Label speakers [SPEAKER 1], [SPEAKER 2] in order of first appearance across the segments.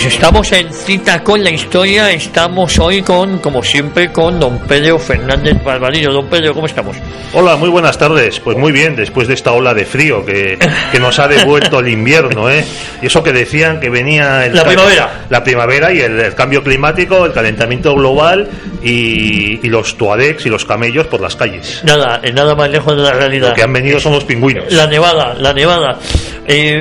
[SPEAKER 1] Pues estamos en Cita con la Historia. Estamos hoy como siempre, con don Pedro Fernández Barbarillo. Don Pedro, ¿cómo estamos?
[SPEAKER 2] Hola, muy buenas tardes. Pues muy bien, después de esta ola de frío que nos ha devuelto el invierno, ¿eh? Y eso que decían que venía la primavera y el cambio climático, el calentamiento global y los tuaregs y los camellos por las calles.
[SPEAKER 1] Nada más lejos de la realidad.
[SPEAKER 2] Lo que han venido son los pingüinos.
[SPEAKER 1] La nevada.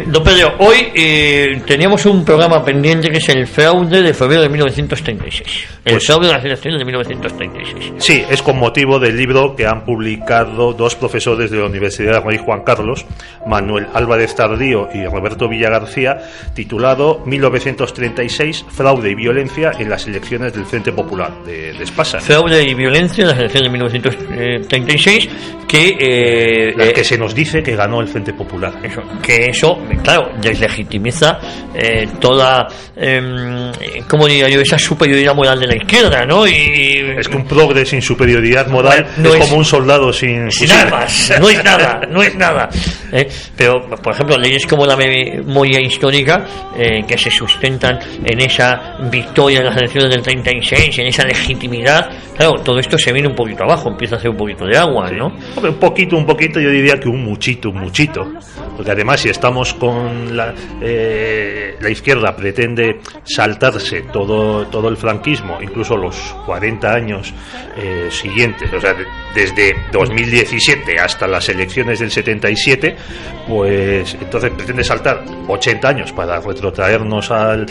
[SPEAKER 1] Don Pedro, hoy teníamos un programa pendiente que es el fraude de febrero de 1936. El fraude de las elecciones de 1936.
[SPEAKER 2] Sí, es con motivo del libro que han publicado dos profesores de la Universidad Rey Juan Carlos, Manuel Álvarez Tardío y Roberto Villagarcía, titulado 1936, fraude y violencia en las elecciones del Frente Popular de Espasa.
[SPEAKER 1] Fraude y violencia en las elecciones de 1936,
[SPEAKER 2] que se nos dice que ganó el Frente Popular.
[SPEAKER 1] Eso, claro, deslegitimiza toda, ¿cómo diría yo?, esa superioridad moral de la izquierda, ¿no? Y
[SPEAKER 2] es que un progre sin superioridad moral es como un soldado sin
[SPEAKER 1] armas. No es nada. Pero, por ejemplo, leyes como la memoria histórica, que se sustentan en esa victoria en las elecciones del 36, en esa legitimidad, claro, todo esto se viene un poquito abajo, empieza a hacer un poquito de agua, ¿no?
[SPEAKER 2] Un poquito, yo diría que un muchito. Porque además, si estamos con la izquierda pretende saltarse todo el franquismo, incluso los 40 años siguientes, o sea, desde 2017 hasta las elecciones del 77, pues entonces pretende saltar 80 años para retrotraernos al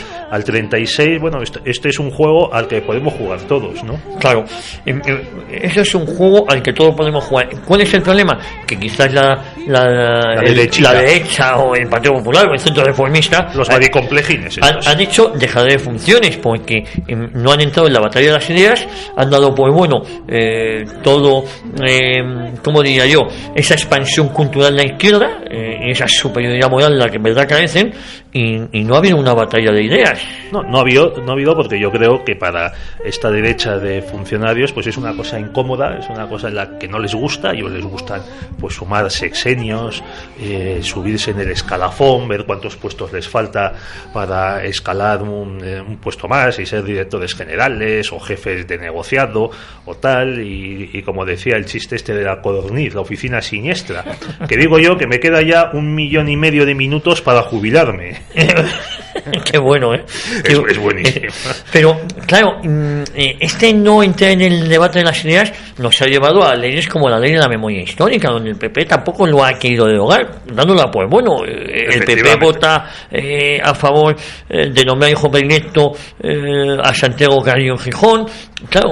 [SPEAKER 2] 36. Bueno, este es un juego al que podemos jugar todos, ¿no?
[SPEAKER 1] Claro, eso es un juego al que todos podemos jugar. ¿Cuál es el problema? Que quizás la derecha o el Partido Popular o el Centro Reformista,
[SPEAKER 2] los maricomplejines,
[SPEAKER 1] han hecho dejar de funciones porque no han entrado en la batalla de las ideas, han dado por bueno todo, ¿cómo diría yo?, esa expansión cultural de la izquierda y esa superioridad moral de la que en verdad carecen, y no ha habido una batalla de ideas.
[SPEAKER 2] No ha habido, porque yo creo que para esta derecha de funcionarios pues es una cosa incómoda, es una cosa en la que no les gusta. A ellos les gustan pues sumar sexenios, subirse en el escalafón, ver cuántos puestos les falta para escalar un puesto más y ser directores generales o jefes de negociado o tal, y como decía el chiste este de la codorniz, la oficina siniestra, que digo yo que me queda ya 1,5 millones de minutos para jubilarme.
[SPEAKER 1] Qué bueno, ¿eh?
[SPEAKER 2] Es buenísimo.
[SPEAKER 1] Pero, claro, este no entrar en el debate de las ideas nos ha llevado a leyes como la ley de la memoria histórica, donde el PP tampoco lo ha querido derogar, dándola pues bueno. El PP vota a favor de nombrar hijo predilecto a Santiago Carrillo Gijón. Claro,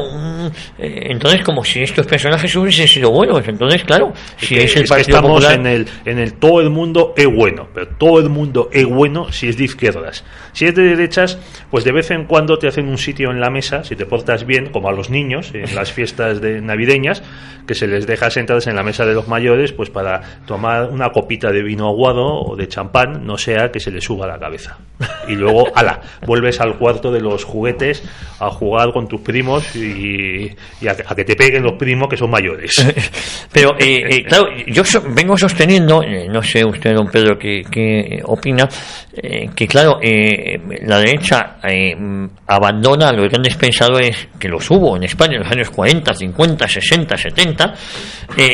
[SPEAKER 1] entonces como si estos personajes hubiesen sido buenos. Entonces, claro, si es el Partido Popular,
[SPEAKER 2] estamos en el todo el mundo es bueno, pero todo el mundo es bueno si es de izquierdas. Si es de derechas, pues de vez en cuando te hacen un sitio en la mesa, si te portas bien, como a los niños en las fiestas navideñas, que se les deja sentarse en la mesa de los mayores, pues para tomar una copita de vino aguado o de champán, no sea que se les suba la cabeza. Y luego, vuelves al cuarto de los juguetes a jugar con tus primos y a que te peguen los primos que son mayores.
[SPEAKER 1] Pero, claro, yo vengo sosteniendo, no sé usted, don Pedro, qué opina, que claro, la derecha abandona a los grandes pensadores, que los hubo en España en los años 40, 50, 60, 70,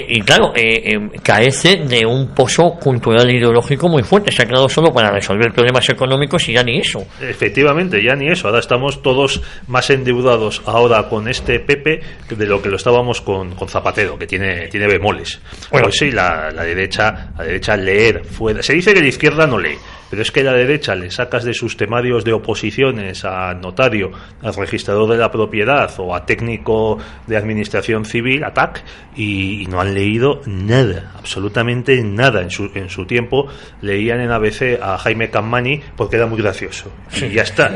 [SPEAKER 1] y claro, carece de un pozo cultural e ideológico muy fuerte. Se ha quedado solo para resolver problemas económicos y ya ni eso.
[SPEAKER 2] Efectivamente, ya ni eso. Ahora estamos todos más endeudados ahora con este Pepe de lo que lo estábamos con Zapatero, que tiene bemoles. Bueno, pues sí, la derecha leer fuera. Se dice que la izquierda no lee, pero es que a la derecha le sacas de sus temarios de oposiciones a notario, al registrador de la propiedad o a técnico de administración civil, a TAC, y no han leído nada, absolutamente nada. En su tiempo leían en ABC a Jaime Campmany porque era muy gracioso, y ya está,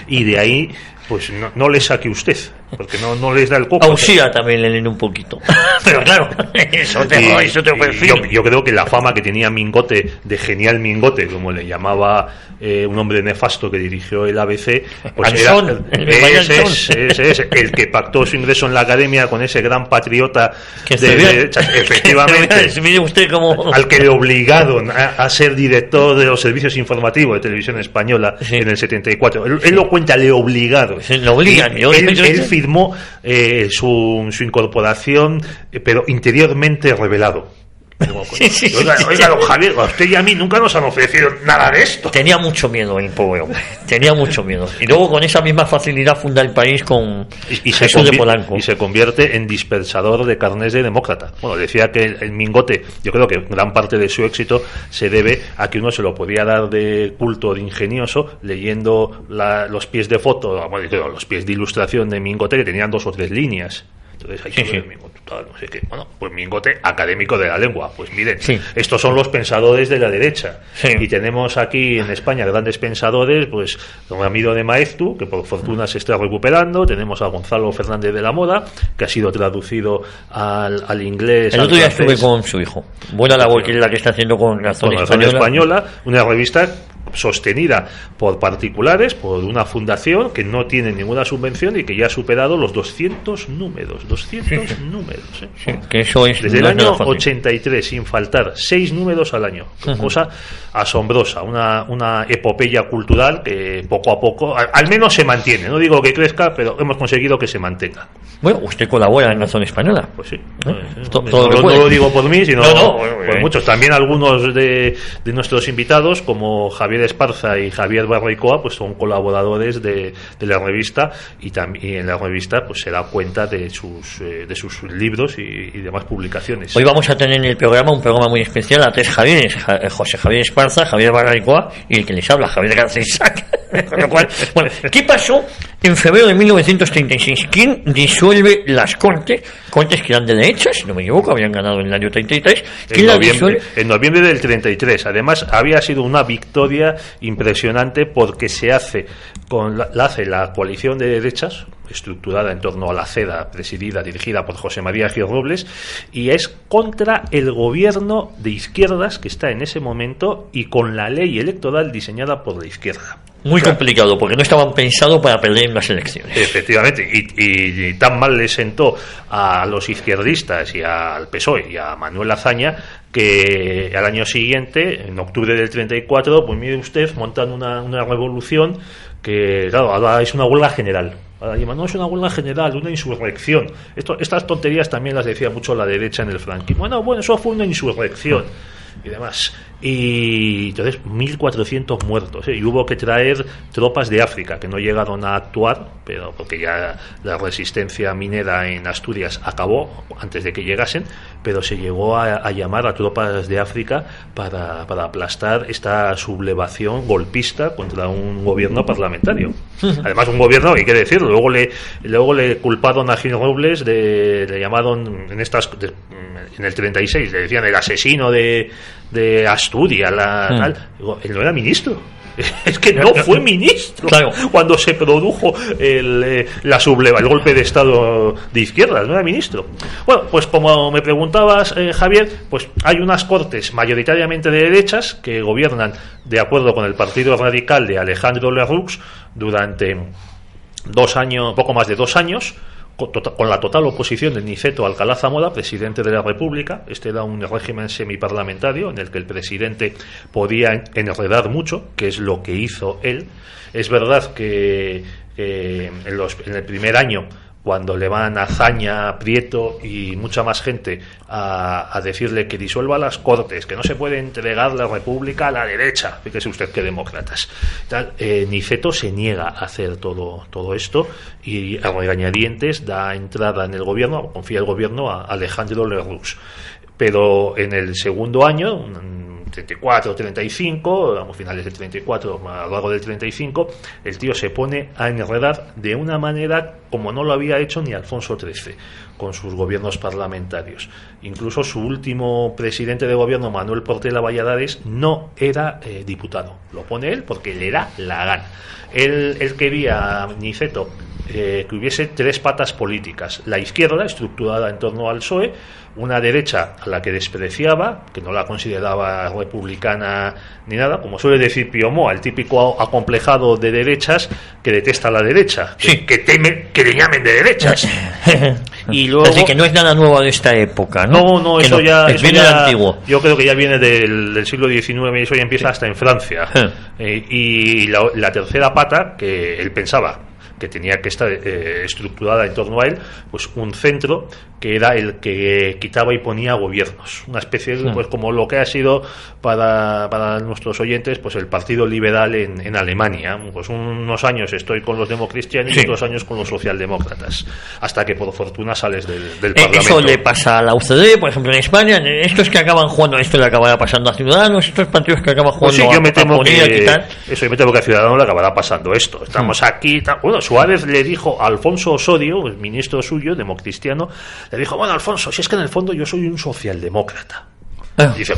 [SPEAKER 2] y de ahí pues no le saque usted, porque no les da el coco.
[SPEAKER 1] Ausía también le leen un poquito. Pero claro, eso te perfil.
[SPEAKER 2] Yo creo que la fama que tenía Mingote, de genial Mingote, como le llamaba un hombre nefasto que dirigió el ABC, pues
[SPEAKER 1] Anson,
[SPEAKER 2] es el que pactó su ingreso en la academia con ese gran patriota
[SPEAKER 1] que
[SPEAKER 2] efectivamente,
[SPEAKER 1] mire usted como...
[SPEAKER 2] al que le obligaron a ser director de los servicios informativos de Televisión Española en el 74. Él lo cuenta, le obligaron.
[SPEAKER 1] Lo obligan.
[SPEAKER 2] Él firmó su incorporación, pero interiormente revelado. Oiga, don Javier, a usted y a mí nunca nos han ofrecido nada de esto.
[SPEAKER 1] Tenía mucho miedo el pobre hombre, tenía mucho miedo. Y luego con esa misma facilidad funda el país con Jesús de Polanco.
[SPEAKER 2] Y se convierte en dispersador de carnés de demócrata. Bueno, decía que el Mingote, yo creo que gran parte de su éxito se debe a que uno se lo podía dar de culto, de ingenioso, leyendo los pies de foto, los pies de ilustración de Mingote, que tenían 2 o 3 líneas. Entonces hay que no sé qué. Bueno, pues Mingote, académico de la lengua. Pues miren, estos son los pensadores de la derecha. Y tenemos aquí en España grandes pensadores, pues don Ramiro de Maeztu, que por fortuna se está recuperando. Tenemos a Gonzalo Fernández de la Moda, que ha sido traducido al inglés.
[SPEAKER 1] El otro día estuve con su hijo. Buena labor que es la que está haciendo con Razón
[SPEAKER 2] Española, una revista sostenida por particulares, por una fundación que no tiene ninguna subvención y que ya ha superado los 200 números. 200 números.
[SPEAKER 1] Que eso es
[SPEAKER 2] desde el año 83, sin faltar, 6 números al año. Cosa asombrosa, una epopeya cultural que poco a poco, al menos se mantiene. No digo que crezca, pero hemos conseguido que se mantenga.
[SPEAKER 1] Bueno, usted colabora en Razón Española.
[SPEAKER 2] Pues sí.
[SPEAKER 1] No
[SPEAKER 2] lo digo por mí, sino por muchos. También algunos de nuestros invitados, como Javier Esparza y Javier Barricoa, pues son colaboradores de la revista, y en la revista pues se da cuenta de sus libros y demás publicaciones.
[SPEAKER 1] Hoy vamos a tener en el programa un programa muy especial a 3 Javieres: José Javier Esparza, Javier Barricoa y el que les habla, Javier García Isaac. Con lo cual, bueno, ¿qué pasó en febrero de 1936? ¿Quién disuelve las Cortes que eran de derecha, si no me equivoco, habían ganado en el año 33?
[SPEAKER 2] En noviembre del 33. Además, había sido una victoria impresionante porque se hace la coalición de derechas, estructurada en torno a la CEDA, dirigida por José María Gil Robles, y es contra el gobierno de izquierdas que está en ese momento y con la ley electoral diseñada por la izquierda.
[SPEAKER 1] Muy complicado, porque no estaban pensados para perder en las elecciones.
[SPEAKER 2] Efectivamente, y tan mal le sentó a los izquierdistas y al PSOE y a Manuel Azaña que al año siguiente, en octubre del 34, pues mire usted, montan una revolución que, claro, ahora es una huelga general. Ahora llaman, no es una huelga general, una insurrección. Estas tonterías también las decía mucho la derecha en el franquismo. Bueno, eso fue una insurrección y demás. Y entonces 1.400 muertos, y hubo que traer tropas de África que no llegaron a actuar, pero porque ya la resistencia minera en Asturias acabó antes de que llegasen, pero se llegó a llamar a tropas de África para aplastar esta sublevación golpista contra un gobierno parlamentario. Además, un gobierno, hay que decirlo, luego le culparon a Gil Robles, le llamaron en el 36, le decían el asesino de Asturias, tal. Digo, él no era ministro. Es que no fue ministro, claro, cuando se produjo el golpe de Estado de izquierdas, no era ministro. Bueno, pues como me preguntabas, Javier, pues hay unas Cortes mayoritariamente de derechas que gobiernan de acuerdo con el Partido Radical de Alejandro Lerroux durante 2 años, poco más de 2 años, con la total oposición de Niceto Alcalá Zamora, presidente de la República. Este era un régimen semiparlamentario en el que el presidente podía enredar mucho, que es lo que hizo él. Es verdad que en el primer año, cuando le van a Azaña, Prieto y mucha más gente a decirle que disuelva las Cortes, que no se puede entregar la República a la derecha, fíjese usted qué demócratas, Niceto se niega a hacer todo esto y a regañadientes da entrada en el gobierno, confía el gobierno a Alejandro Lerroux. Pero en el segundo año, 34, 35, vamos, finales del 34, a lo largo del 35, el tío se pone a enredar de una manera como no lo había hecho ni Alfonso XIII con sus gobiernos parlamentarios. Incluso su último presidente de gobierno, Manuel Portela Valladares, no era diputado. Lo pone él porque le da la gana. Él quería, Niceto, que hubiese tres patas políticas: la izquierda, estructurada en torno al PSOE, una derecha a la que despreciaba, que no la consideraba republicana ni nada, como suele decir Piomó, al típico acomplejado de derechas que detesta a la derecha, que teme que le llamen de derechas. Y luego,
[SPEAKER 1] así que no es nada nuevo de esta época, ¿no?
[SPEAKER 2] No, eso ya viene antiguo. Yo creo que ya viene del siglo XIX y eso ya empieza hasta en Francia. Y la tercera pata, que él pensaba que tenía que estar estructurada en torno a él, pues un centro que era el que quitaba y ponía gobiernos, una especie de, pues como lo que ha sido para nuestros oyentes, pues el Partido Liberal en Alemania. Pues unos años estoy con los democristianos y otros años con los socialdemócratas, hasta que por fortuna sales del Parlamento.
[SPEAKER 1] Eso le pasa a la UCD, por ejemplo, en España. Estos que acaban jugando, esto le acabará pasando a Ciudadanos, estos partidos que acaban jugando
[SPEAKER 2] yo me temo que a Ciudadanos le acabará pasando esto. Estamos aquí, bueno, Suárez le dijo a Alfonso Osorio, el ministro suyo, democristiano, le dijo: bueno, Alfonso, si es que en el fondo yo soy un socialdemócrata. Y dice: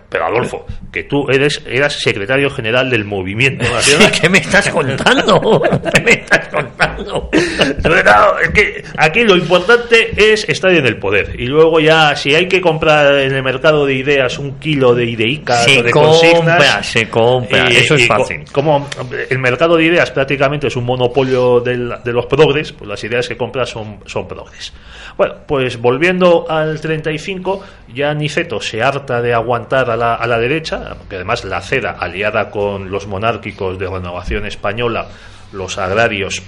[SPEAKER 2] pero Adolfo, que tú eras secretario general del Movimiento Nacional.
[SPEAKER 1] ¿Qué me estás contando? ¿Qué me estás contando?
[SPEAKER 2] No, es que aquí lo importante es estar en el poder. Y luego ya, si hay que comprar en el mercado de ideas un kilo de ideicas o de consignas...
[SPEAKER 1] Se compra, eso es fácil.
[SPEAKER 2] Como el mercado de ideas prácticamente es un monopolio de los progres, pues las ideas que compras son progres. Bueno, pues volviendo al 35, ya Niceto se harta de aguantar a la derecha, porque además la CEDA, aliada con los monárquicos de Renovación Española, los agrarios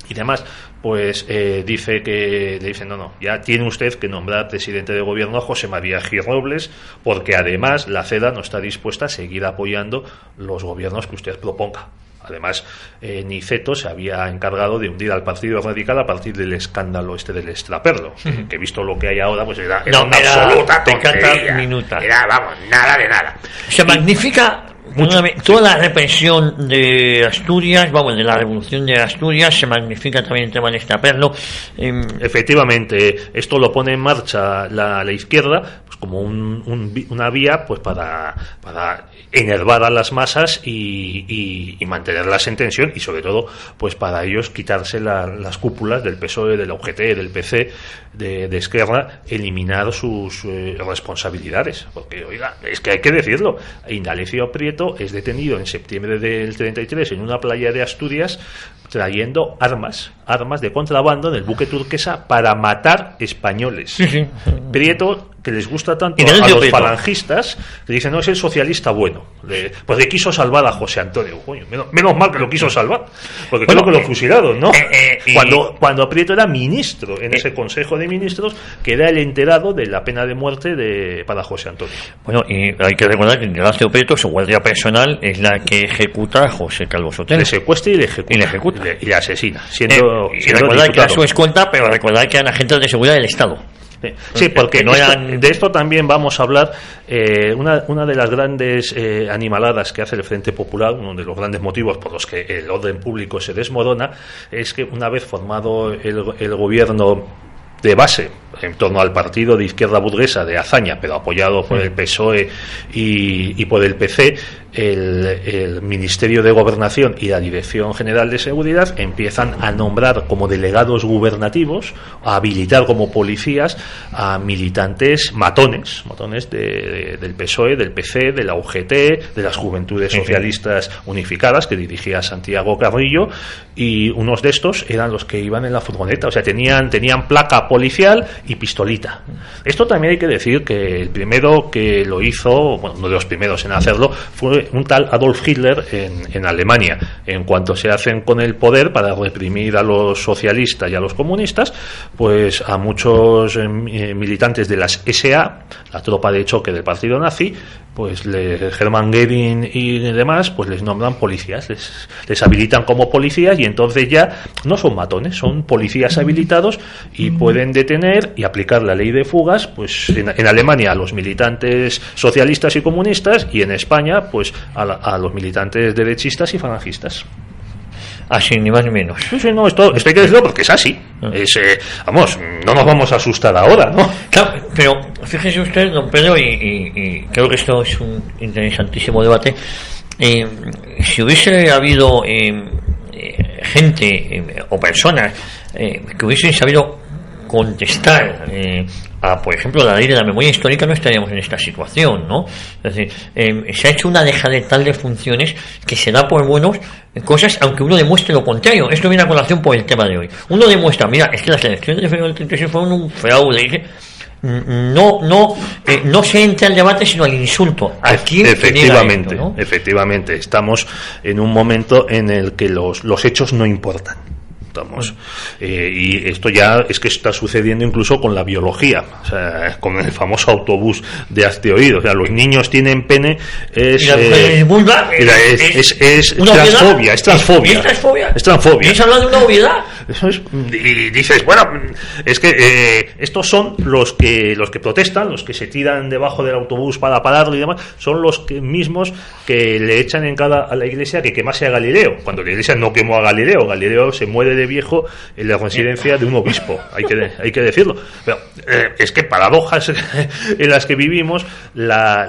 [SPEAKER 2] y demás, pues le dicen: no, ya tiene usted que nombrar presidente de gobierno a José María Gil Robles, porque además la CEDA no está dispuesta a seguir apoyando los gobiernos que usted proponga. Además, Niceto se había encargado de hundir al Partido Radical a partir del escándalo del extraperlo, que visto lo que hay ahora, pues era una absoluta tontería. Era, vamos, nada de nada.
[SPEAKER 1] Se magnifica toda la represión de Asturias, de la revolución de Asturias, se magnifica también el tema del extraperlo.
[SPEAKER 2] Efectivamente, esto lo pone en marcha la izquierda, pues como una vía, pues para enervar a las masas y mantenerlas en tensión, y sobre todo, pues para ellos quitarse las cúpulas del PSOE, de la UGT, del PC, de Esquerra, eliminar sus responsabilidades, porque oiga, es que hay que decirlo, Indalecio Prieto es detenido en septiembre del 33 en una playa de Asturias trayendo armas de contrabando en el buque Turquesa para matar españoles. Prieto, que les gusta tanto a los falangistas, que dicen: no, es el socialista bueno, porque quiso salvar a José Antonio. Coño, menos mal que lo quiso salvar, porque creo que lo fusilaron, ¿no? Cuando Prieto era ministro en ese Consejo de Ministros, que era el enterado de la pena de muerte para José Antonio.
[SPEAKER 1] Bueno, y hay que recordar que Indalecio Prieto, su guardia personal, es la que ejecuta a José Calvo Sotelo.
[SPEAKER 2] Le secuestra y le ejecuta. Y le asesina, siendo
[SPEAKER 1] recordad que era su escolta, pero recordad que eran agentes de seguridad del Estado.
[SPEAKER 2] Sí, porque de esto también vamos a hablar. Una de las grandes animaladas que hace el Frente Popular, uno de los grandes motivos por los que el orden público se desmorona, es que una vez formado el gobierno de base en torno al partido de izquierda burguesa de Azaña, pero apoyado por el PSOE y por el PC, el Ministerio de Gobernación y la Dirección General de Seguridad empiezan a nombrar como delegados gubernativos, a habilitar como policías a militantes matones del PSOE, del PC, de la UGT, de las Juventudes Socialistas Unificadas, que dirigía Santiago Carrillo, y unos de estos eran los que iban en la furgoneta, o sea, tenían placa policial y pistolita. Esto también hay que decir que el primero que lo hizo, bueno, uno de los primeros en hacerlo, fue un tal Adolf Hitler en Alemania. En cuanto se hacen con el poder para reprimir a los socialistas y a los comunistas, pues a muchos militantes de las SA, la tropa de choque del partido nazi, pues Hermann Göring y demás, pues les nombran policías, les habilitan como policías, y entonces ya no son matones, son policías habilitados y pueden detener y aplicar la ley de fugas, pues en Alemania a los militantes socialistas y comunistas, y en España pues a los militantes derechistas y falangistas.
[SPEAKER 1] Así, ni más ni menos.
[SPEAKER 2] Sí, no, esto hay que decirlo porque es así. Vamos, no nos vamos a asustar ahora, ¿no?
[SPEAKER 1] Claro, pero fíjese usted, don Pedro, y creo que esto es un interesantísimo debate. Si hubiese habido gente o personas que hubiesen sabido contestar por ejemplo, la ley de la memoria histórica, no estaríamos en esta situación, ¿no? Es decir, se ha hecho una dejadez tal de funciones que se da por buenos cosas, aunque uno demuestre lo contrario. Esto viene a colación por el tema de hoy. Uno demuestra, mira, es que las elecciones de febrero del 36 fueron un fraude, dice, no se entra al debate sino al insulto. Aquí
[SPEAKER 2] efectivamente,
[SPEAKER 1] esto, ¿no?
[SPEAKER 2] Efectivamente, estamos en un momento en el que los hechos no importan. Y esto ya es que está sucediendo incluso con la biología, o sea, con el famoso autobús de hazte oído. O sea, los niños tienen pene, es transfobia, es transfobia.
[SPEAKER 1] ¿Quieres hablar de una obviedad?
[SPEAKER 2] Y dices, bueno, es que estos son los que protestan, los que se tiran debajo del autobús para pararlo y demás, son los mismos que le echan en cara a la Iglesia que quemase a Galileo, cuando la Iglesia no quemó a Galileo. Galileo se muere de viejo en la residencia de un obispo, hay que decirlo. Pero es que paradojas en las que vivimos, la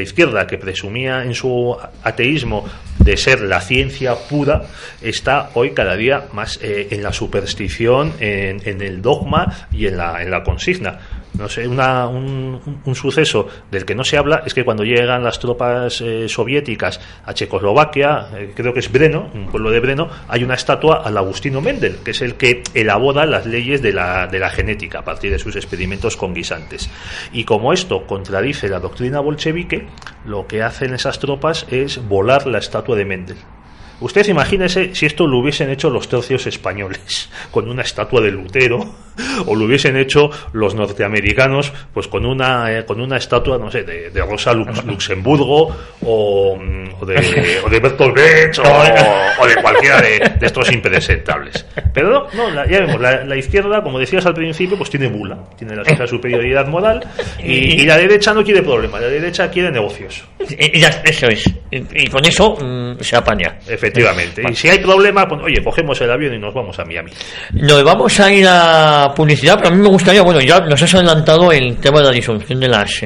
[SPEAKER 2] izquierda, que presumía en su ateísmo de ser la ciencia pura, está hoy cada día más en la superstición, en el dogma y en la consigna. No sé, un suceso del que no se habla es que cuando llegan las tropas soviéticas a Checoslovaquia, creo que es Brno, un pueblo de Brno, hay una estatua al Agustino Mendel, que es el que elabora las leyes de la genética a partir de sus experimentos con guisantes. Y como esto contradice la doctrina bolchevique, lo que hacen esas tropas es volar la estatua de Mendel. Usted imagínese si esto lo hubiesen hecho los tercios españoles con una estatua de Lutero, o lo hubiesen hecho los norteamericanos pues con una estatua, no sé, de Rosa Luxemburgo o de Bertolt Brecht o de cualquiera de estos impresentables. Pero ya vemos, la izquierda, como decías al principio, pues tiene bula, tiene la superioridad moral, y la derecha no quiere problemas, la derecha quiere negocios.
[SPEAKER 1] Eso es, y con eso se apaña.
[SPEAKER 2] Efectivamente. Y si hay problemas, pues, oye, cogemos el avión y nos vamos a Miami.
[SPEAKER 1] Nos vamos a ir a publicidad, pero a mí me gustaría, bueno, ya nos has adelantado el tema de la disolución de las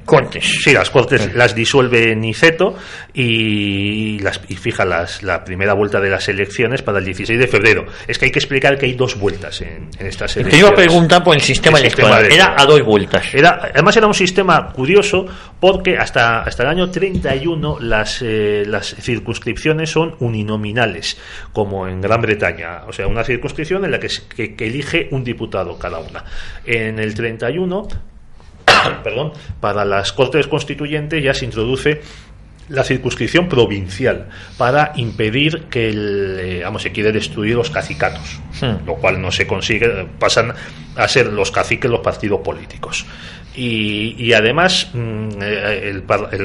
[SPEAKER 1] Cortes.
[SPEAKER 2] Sí, las Cortes las disuelve Niceto y fija la primera vuelta de las elecciones para el 16 de febrero. Es que hay que explicar que hay dos vueltas en estas elecciones.
[SPEAKER 1] Te iba a preguntar por el sistema electoral. Era a dos vueltas.
[SPEAKER 2] Además era un sistema curioso porque hasta el año 31 las circunscripciones son uninominales, como en Gran Bretaña, o sea, una circunscripción en la que elige un diputado cada una. En el 31, para las Cortes Constituyentes ya se introduce la circunscripción provincial para impedir que se quiere destruir los cacicatos, lo cual no se consigue, pasan a ser los caciques los partidos políticos. Y además el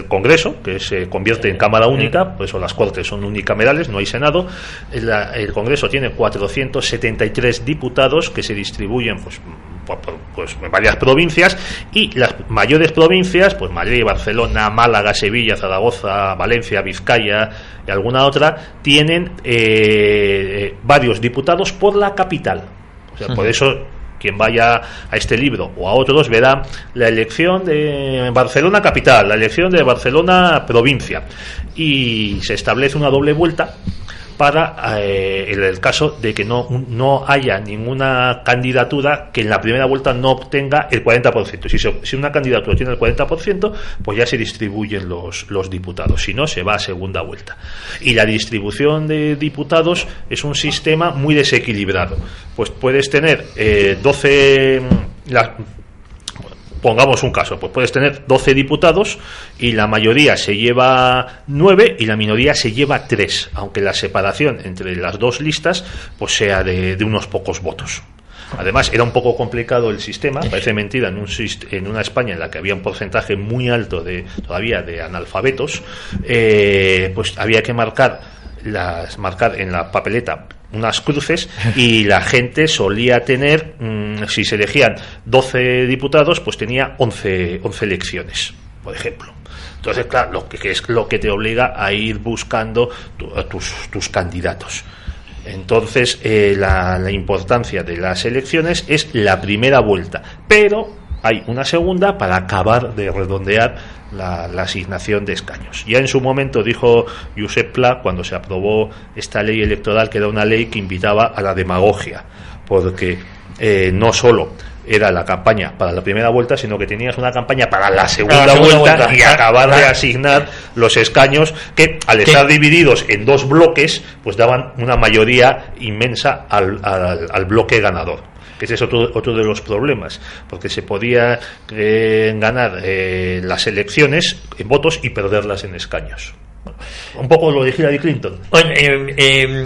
[SPEAKER 2] Congreso, que se convierte en Cámara Única, pues las Cortes son unicamerales, no hay Senado. El Congreso tiene 473 diputados que se distribuyen pues en varias provincias, y las mayores provincias, pues Madrid, Barcelona, Málaga, Sevilla, Zaragoza, Valencia, Vizcaya y alguna otra, tienen varios diputados por la capital. O sea, por eso quien vaya a este libro o a otros verá la elección de Barcelona capital, la elección de Barcelona provincia, y se establece una doble vuelta para en el caso de que no haya ninguna candidatura que en la primera vuelta no obtenga el 40%. Si una candidatura tiene el 40%, pues ya se distribuyen los diputados, si no, se va a segunda vuelta. Y la distribución de diputados es un sistema muy desequilibrado. Pues puedes tener 12... Pongamos un caso, pues puedes tener 12 diputados y la mayoría se lleva 9 y la minoría se lleva 3, aunque la separación entre las dos listas pues sea de unos pocos votos. Además, era un poco complicado el sistema, parece mentira, en una España en la que había un porcentaje muy alto todavía de analfabetos, pues había que marcar en la papeleta unas cruces, y la gente solía tener, si se elegían 12 diputados, pues tenía 11 elecciones, por ejemplo. Entonces, claro, es lo que te obliga a ir buscando tus candidatos. Entonces, la importancia de las elecciones es la primera vuelta, pero hay una segunda para acabar de redondear la asignación de escaños. Ya en su momento dijo Josep Pla, cuando se aprobó esta ley electoral, que era una ley que invitaba a la demagogia, porque no solo era la campaña para la primera vuelta, sino que tenías una campaña para la segunda vuelta y acabar de asignar los escaños que, al estar divididos en dos bloques, pues daban una mayoría inmensa al bloque ganador. Ese es otro de los problemas, porque se podía ganar las elecciones en votos y perderlas en escaños. Un poco lo de Hillary Clinton.
[SPEAKER 1] Bueno,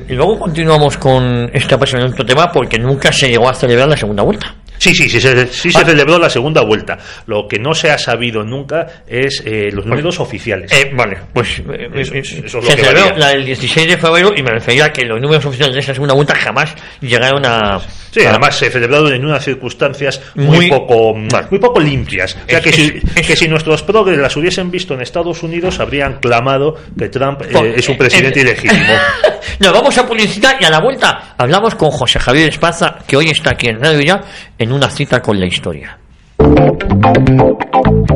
[SPEAKER 1] luego continuamos con este apasionante tema, porque nunca se llegó a celebrar la segunda vuelta.
[SPEAKER 2] Sí, se celebró la segunda vuelta. Lo que no se ha sabido nunca es los números oficiales.
[SPEAKER 1] Vale, pues
[SPEAKER 2] eso es
[SPEAKER 1] se
[SPEAKER 2] lo que
[SPEAKER 1] celebró
[SPEAKER 2] varía.
[SPEAKER 1] la del 16 de febrero y me refería a que los números oficiales de esa segunda vuelta jamás llegaron a...
[SPEAKER 2] Sí, además se celebraron en unas circunstancias muy poco limpias. O sea, que si nuestros progres las hubiesen visto en Estados Unidos, habrían clamado que Trump es un presidente ilegítimo.
[SPEAKER 1] Nos vamos a publicidad y a la vuelta hablamos con José Javier Esparza, que hoy está aquí en Radio Ya en una cita con la historia.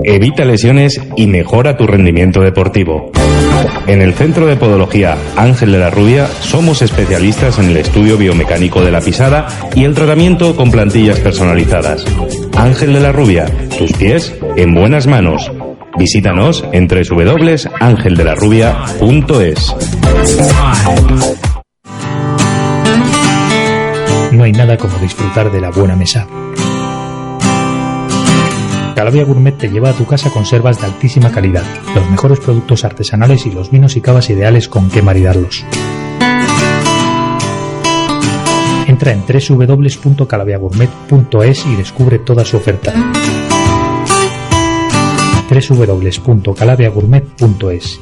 [SPEAKER 3] Evita lesiones y mejora tu rendimiento deportivo. En el Centro de Podología Ángel de la Rubia somos especialistas en el estudio biomecánico de la pisada y el tratamiento con plantillas personalizadas. Ángel de la Rubia, tus pies en buenas manos. Visítanos en www.angeldelarrubia.es.
[SPEAKER 4] No hay nada como disfrutar de la buena mesa. Calavia Gourmet te lleva a tu casa conservas de altísima calidad, los mejores productos artesanales y los vinos y cavas ideales con que maridarlos. Entra en www.calaviagourmet.es y descubre toda su oferta. www.calaviagourmet.es.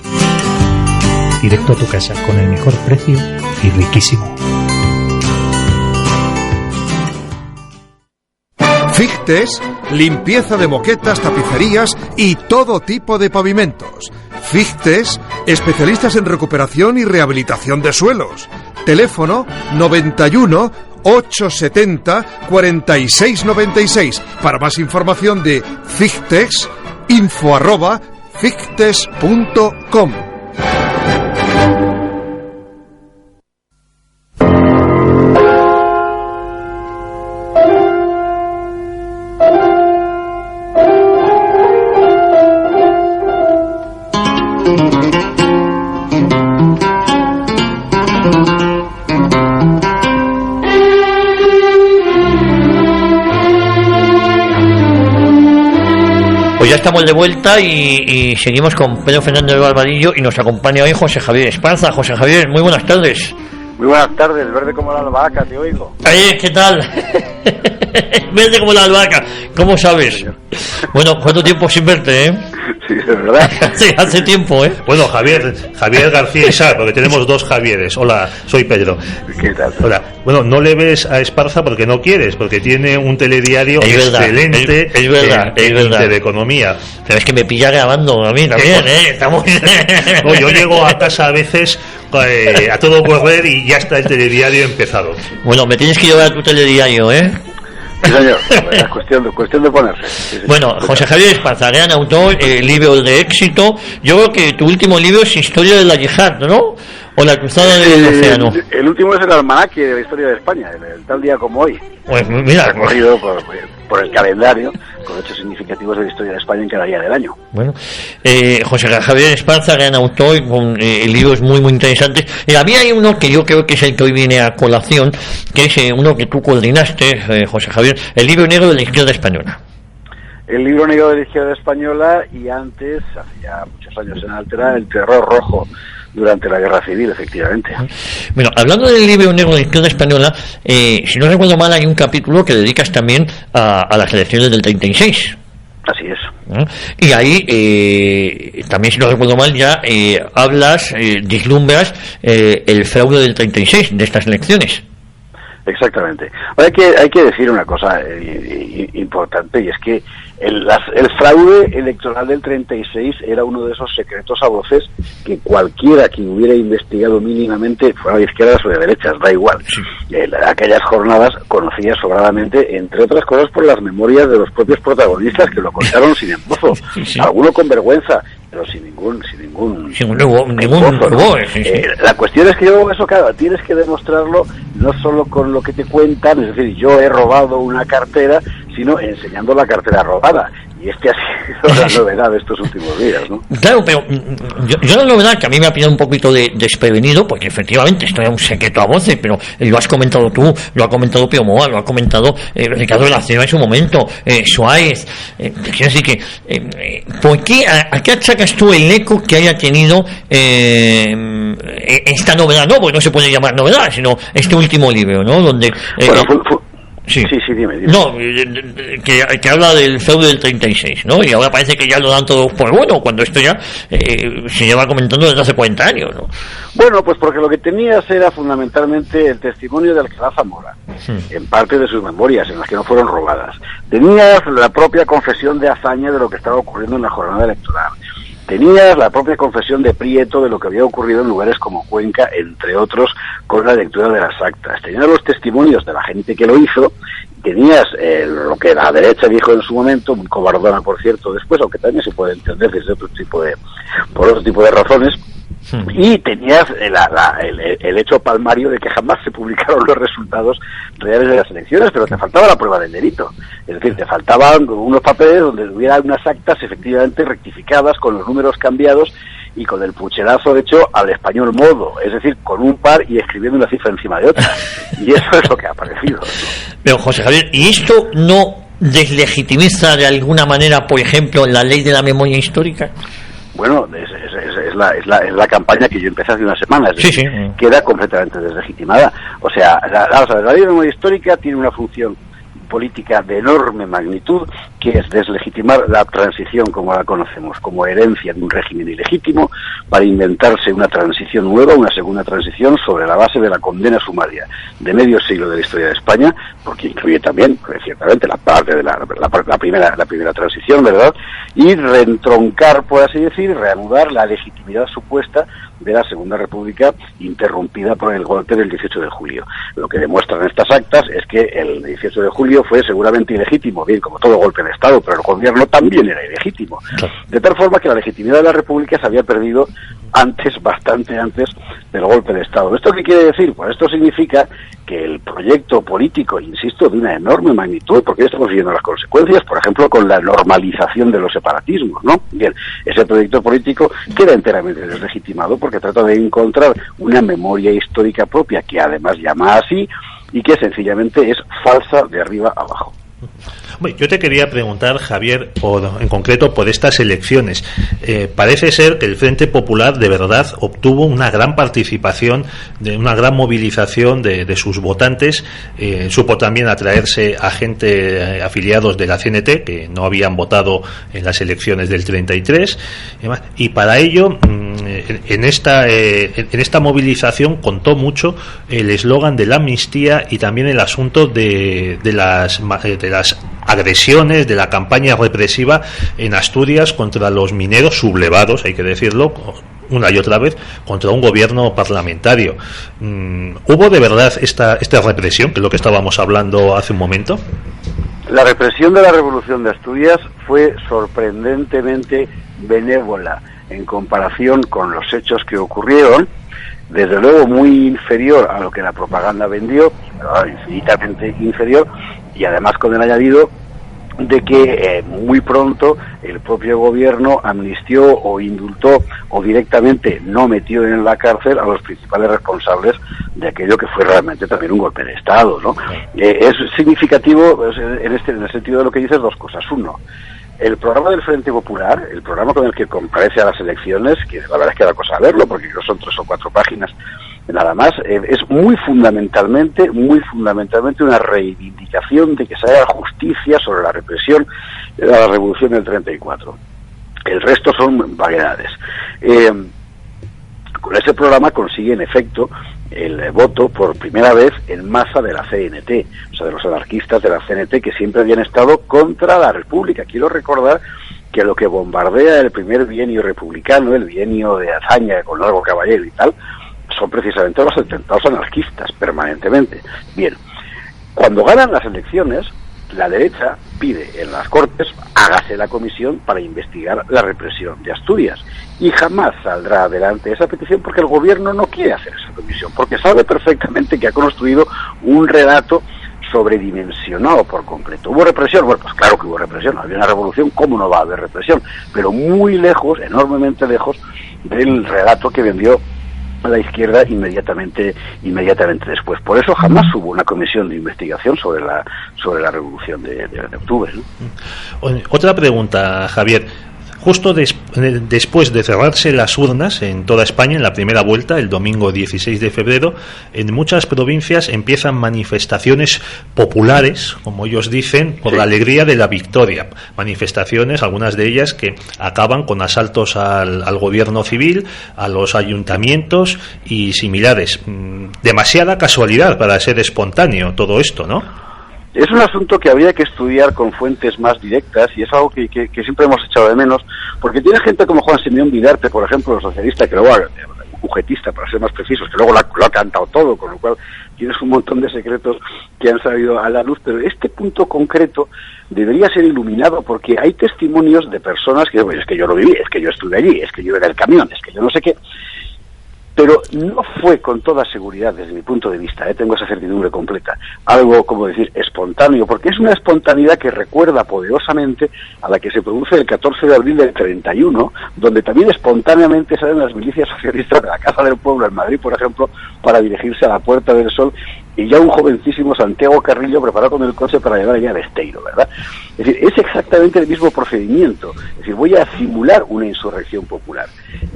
[SPEAKER 4] Directo a tu casa con el mejor precio y riquísimo.
[SPEAKER 5] Fichtes, limpieza de moquetas, tapicerías y todo tipo de pavimentos. Fichtes, especialistas en recuperación y rehabilitación de suelos. Teléfono 91 870 4696. Para más información de Fichtes, info@fichtes.com.
[SPEAKER 1] Pues ya estamos de vuelta y seguimos con Pedro Fernández de Barbadillo y nos acompaña hoy José Javier Esparza. José Javier, muy buenas tardes.
[SPEAKER 6] Muy buenas tardes, verde como la albahaca, te oigo.
[SPEAKER 1] ¿Qué tal? Verde como la albahaca, ¿cómo sabes? Bueno, ¿cuánto tiempo sin verte,
[SPEAKER 6] Sí, es verdad.
[SPEAKER 1] Sí, hace tiempo,
[SPEAKER 2] Bueno, Javier García Isar, porque tenemos dos Javieres. Hola, soy Pedro.
[SPEAKER 6] ¿Qué tal?
[SPEAKER 2] Hola. Bueno, no le ves a Esparza porque no quieres, porque tiene un telediario excelente de economía.
[SPEAKER 1] Pero es que me pilla grabando a mí también, Estamos...
[SPEAKER 2] No, yo llego a casa a veces a todo correr y ya está el telediario empezado.
[SPEAKER 1] Bueno, me tienes que llevar a tu telediario,
[SPEAKER 6] Sí, señor. Es cuestión de ponerse. Sí,
[SPEAKER 1] bueno, José Javier Esparza, gran autor, libro de éxito. Yo creo que tu último libro es Historia de la Yihad, ¿no? O la cruzada del océano.
[SPEAKER 6] El último es el almanaque de la historia de España, el tal día como hoy.
[SPEAKER 1] Pues mira,
[SPEAKER 6] recorrido por el calendario con hechos significativos de la historia de España en cada día del año.
[SPEAKER 1] Bueno, José Javier Esparza, gran autor, con libros muy interesantes. A mí hay uno que yo creo que es el que hoy viene a colación, que es uno que tú coordinaste, José Javier, el libro negro de la izquierda española.
[SPEAKER 6] El libro negro de la izquierda española y antes, hace ya muchos años en Altera, el terror rojo durante la Guerra Civil, efectivamente.
[SPEAKER 1] Bueno, hablando del libro negro de la izquierda española, si no recuerdo mal, hay un capítulo que dedicas también a las elecciones del 36.
[SPEAKER 6] Así es.
[SPEAKER 1] Y ahí, también si no recuerdo mal, ya hablas, vislumbras el fraude del 36, de estas elecciones.
[SPEAKER 6] Exactamente. Hay que decir una cosa importante, y es que El fraude electoral del 36 era uno de esos secretos a voces que cualquiera que hubiera investigado mínimamente, fuera de izquierdas o de derechas, da igual. Aquellas jornadas conocía sobradamente, entre otras cosas, por las memorias de los propios protagonistas que lo contaron sin embozo, alguno con vergüenza, pero sin ningún
[SPEAKER 1] rubor.
[SPEAKER 6] La cuestión es que eso, claro, tienes que demostrarlo no solo con lo que te cuentan, es decir, yo he robado una cartera, sino enseñando la cartera robada. Y ha sido la novedad de estos últimos días, ¿no?
[SPEAKER 1] Claro, pero yo la novedad que a mí me ha pillado un poquito desprevenido, porque efectivamente esto era un secreto a voces, pero lo has comentado tú, lo ha comentado Pío Moa, lo ha comentado Ricardo de la Cierva en su momento, Suárez. Quiero decir que, ¿por qué, a qué achacas tú el eco que haya tenido esta novedad? No, porque no se puede llamar novedad, sino este último libro, ¿no? Donde...
[SPEAKER 6] Sí, dime.
[SPEAKER 1] No, que habla del fraude del 36, ¿no? Y ahora parece que ya lo dan todo por bueno, cuando esto ya se lleva comentando desde hace 40 años, ¿no?
[SPEAKER 6] Bueno, pues porque lo que tenías era fundamentalmente el testimonio de Alcalá Zamora, en parte de sus memorias, en las que no fueron robadas. Tenías la propia confesión de hazaña de lo que estaba ocurriendo en la jornada electoral. Tenías la propia confesión de Prieto de lo que había ocurrido en lugares como Cuenca, entre otros, con la lectura de las actas. Tenías los testimonios de la gente que lo hizo, tenías lo que la derecha dijo en su momento, muy cobardona por cierto después, aunque también se puede entender desde por otro tipo de razones, y tenías el hecho palmario de que jamás se publicaron los resultados reales de las elecciones, pero te faltaba la prueba del delito. Es decir, te faltaban unos papeles donde hubiera unas actas efectivamente rectificadas, con los números cambiados y con el pucherazo hecho al español modo, es decir, con un par y escribiendo una cifra encima de otra. Y eso es lo que ha aparecido, ¿no?
[SPEAKER 1] Pero José Javier, ¿y esto no deslegitimiza de alguna manera, por ejemplo, la ley de la memoria histórica?
[SPEAKER 6] Bueno, es la campaña que yo empecé hace una semana, es decir, queda completamente deslegitimada. O sea, la ley de memoria histórica tiene una función política de enorme magnitud, que es deslegitimar la transición como la conocemos, como herencia de un régimen ilegítimo, para inventarse una transición nueva, una segunda transición, sobre la base de la condena sumaria de medio siglo de la historia de España, porque incluye también, ciertamente, la parte de la primera transición, ¿verdad? Y reentroncar, por así decir, reanudar la legitimidad supuesta de la Segunda República, interrumpida por el golpe del 18 de julio. Lo que demuestran estas actas es que el 18 de julio fue seguramente ilegítimo, bien, como todo golpe de Estado, pero el gobierno también era ilegítimo. De tal forma que la legitimidad de la República se había perdido bastante antes del golpe de Estado. ¿Esto qué quiere decir? Pues esto significa que el proyecto político, insisto, de una enorme magnitud, porque ya estamos viendo las consecuencias, por ejemplo, con la normalización de los separatismos, ¿no? Bien, ese proyecto político queda enteramente deslegitimado porque trata de encontrar una memoria histórica propia que además llama así y que sencillamente es falsa de arriba abajo.
[SPEAKER 2] Yo te quería preguntar, Javier, en concreto por estas elecciones. Parece ser que el Frente Popular de verdad obtuvo una gran participación, una gran movilización de sus votantes. Supo también atraerse a gente afiliados de la CNT que no habían votado en las elecciones del 33. Y para ello, en esta movilización contó mucho el eslogan de la amnistía y también el asunto de las agresiones, de la campaña represiva en Asturias contra los mineros sublevados, hay que decirlo, una y otra vez, contra un gobierno parlamentario. ¿Hubo de verdad esta represión, que es lo que estábamos hablando hace un momento?
[SPEAKER 6] La represión de la Revolución de Asturias fue sorprendentemente benévola en comparación con los hechos que ocurrieron, desde luego muy inferior a lo que la propaganda vendió, infinitamente inferior, y además con el añadido de que muy pronto el propio gobierno amnistió o indultó o directamente no metió en la cárcel a los principales responsables de aquello que fue realmente también un golpe de Estado, ¿no? Es significativo en el sentido de lo que dices dos cosas. Uno, el programa del Frente Popular, el programa con el que comparece a las elecciones, que la verdad es que da cosa a verlo porque son 3 o 4 páginas nada más, es muy fundamentalmente una reivindicación de que se haga justicia sobre la represión de la Revolución del 34. El resto son vaguedades. Con ese programa consigue, en efecto, el voto por primera vez en masa de la CNT, o sea, de los anarquistas de la CNT que siempre habían estado contra la República. Quiero recordar que lo que bombardea el primer bienio republicano, el bienio de hazaña con Largo Caballero y tal, son precisamente los atentados anarquistas permanentemente. Bien, cuando ganan las elecciones, la derecha pide en las Cortes, hágase la comisión para investigar la represión de Asturias. Y jamás saldrá adelante esa petición porque el gobierno no quiere hacer esa comisión, porque sabe perfectamente que ha construido un relato sobredimensionado por completo. ¿Hubo represión? Bueno, pues claro que hubo represión. Había una revolución, ¿cómo no va a haber represión? Pero muy lejos, enormemente lejos, del relato que vendió a la izquierda inmediatamente después. Por eso jamás hubo una comisión de investigación sobre la revolución de octubre, ¿no?
[SPEAKER 2] Otra pregunta, Javier. Justo después de cerrarse las urnas en toda España en la primera vuelta, el domingo 16 de febrero, en muchas provincias empiezan manifestaciones populares, como ellos dicen, por la alegría de la victoria. Manifestaciones, algunas de ellas que acaban con asaltos al gobierno civil, a los ayuntamientos y similares. Demasiada casualidad para ser espontáneo todo esto, ¿no?
[SPEAKER 6] Es un asunto que habría que estudiar con fuentes más directas y es algo que siempre hemos echado de menos, porque tiene gente como Juan Simeón Vidarte, por ejemplo, el socialista, que luego, ujetista para ser más precisos, que luego lo ha cantado todo, con lo cual tienes un montón de secretos que han salido a la luz, pero este punto concreto debería ser iluminado porque hay testimonios de personas que, bueno, es que yo lo viví, es que yo estuve allí, es que yo era el camión, es que yo no sé qué. Pero no fue con toda seguridad, desde mi punto de vista, tengo esa certidumbre completa, algo, como decir, espontáneo, porque es una espontaneidad que recuerda poderosamente a la que se produce el 14 de abril del 31, donde también espontáneamente salen las milicias socialistas de la Casa del Pueblo en Madrid, por ejemplo, para dirigirse a la Puerta del Sol, y ya un jovencísimo Santiago Carrillo preparado con el coche para llegar allá al Esteiro, ¿verdad? Es decir, es exactamente el mismo procedimiento. Es decir, voy a simular una insurrección popular.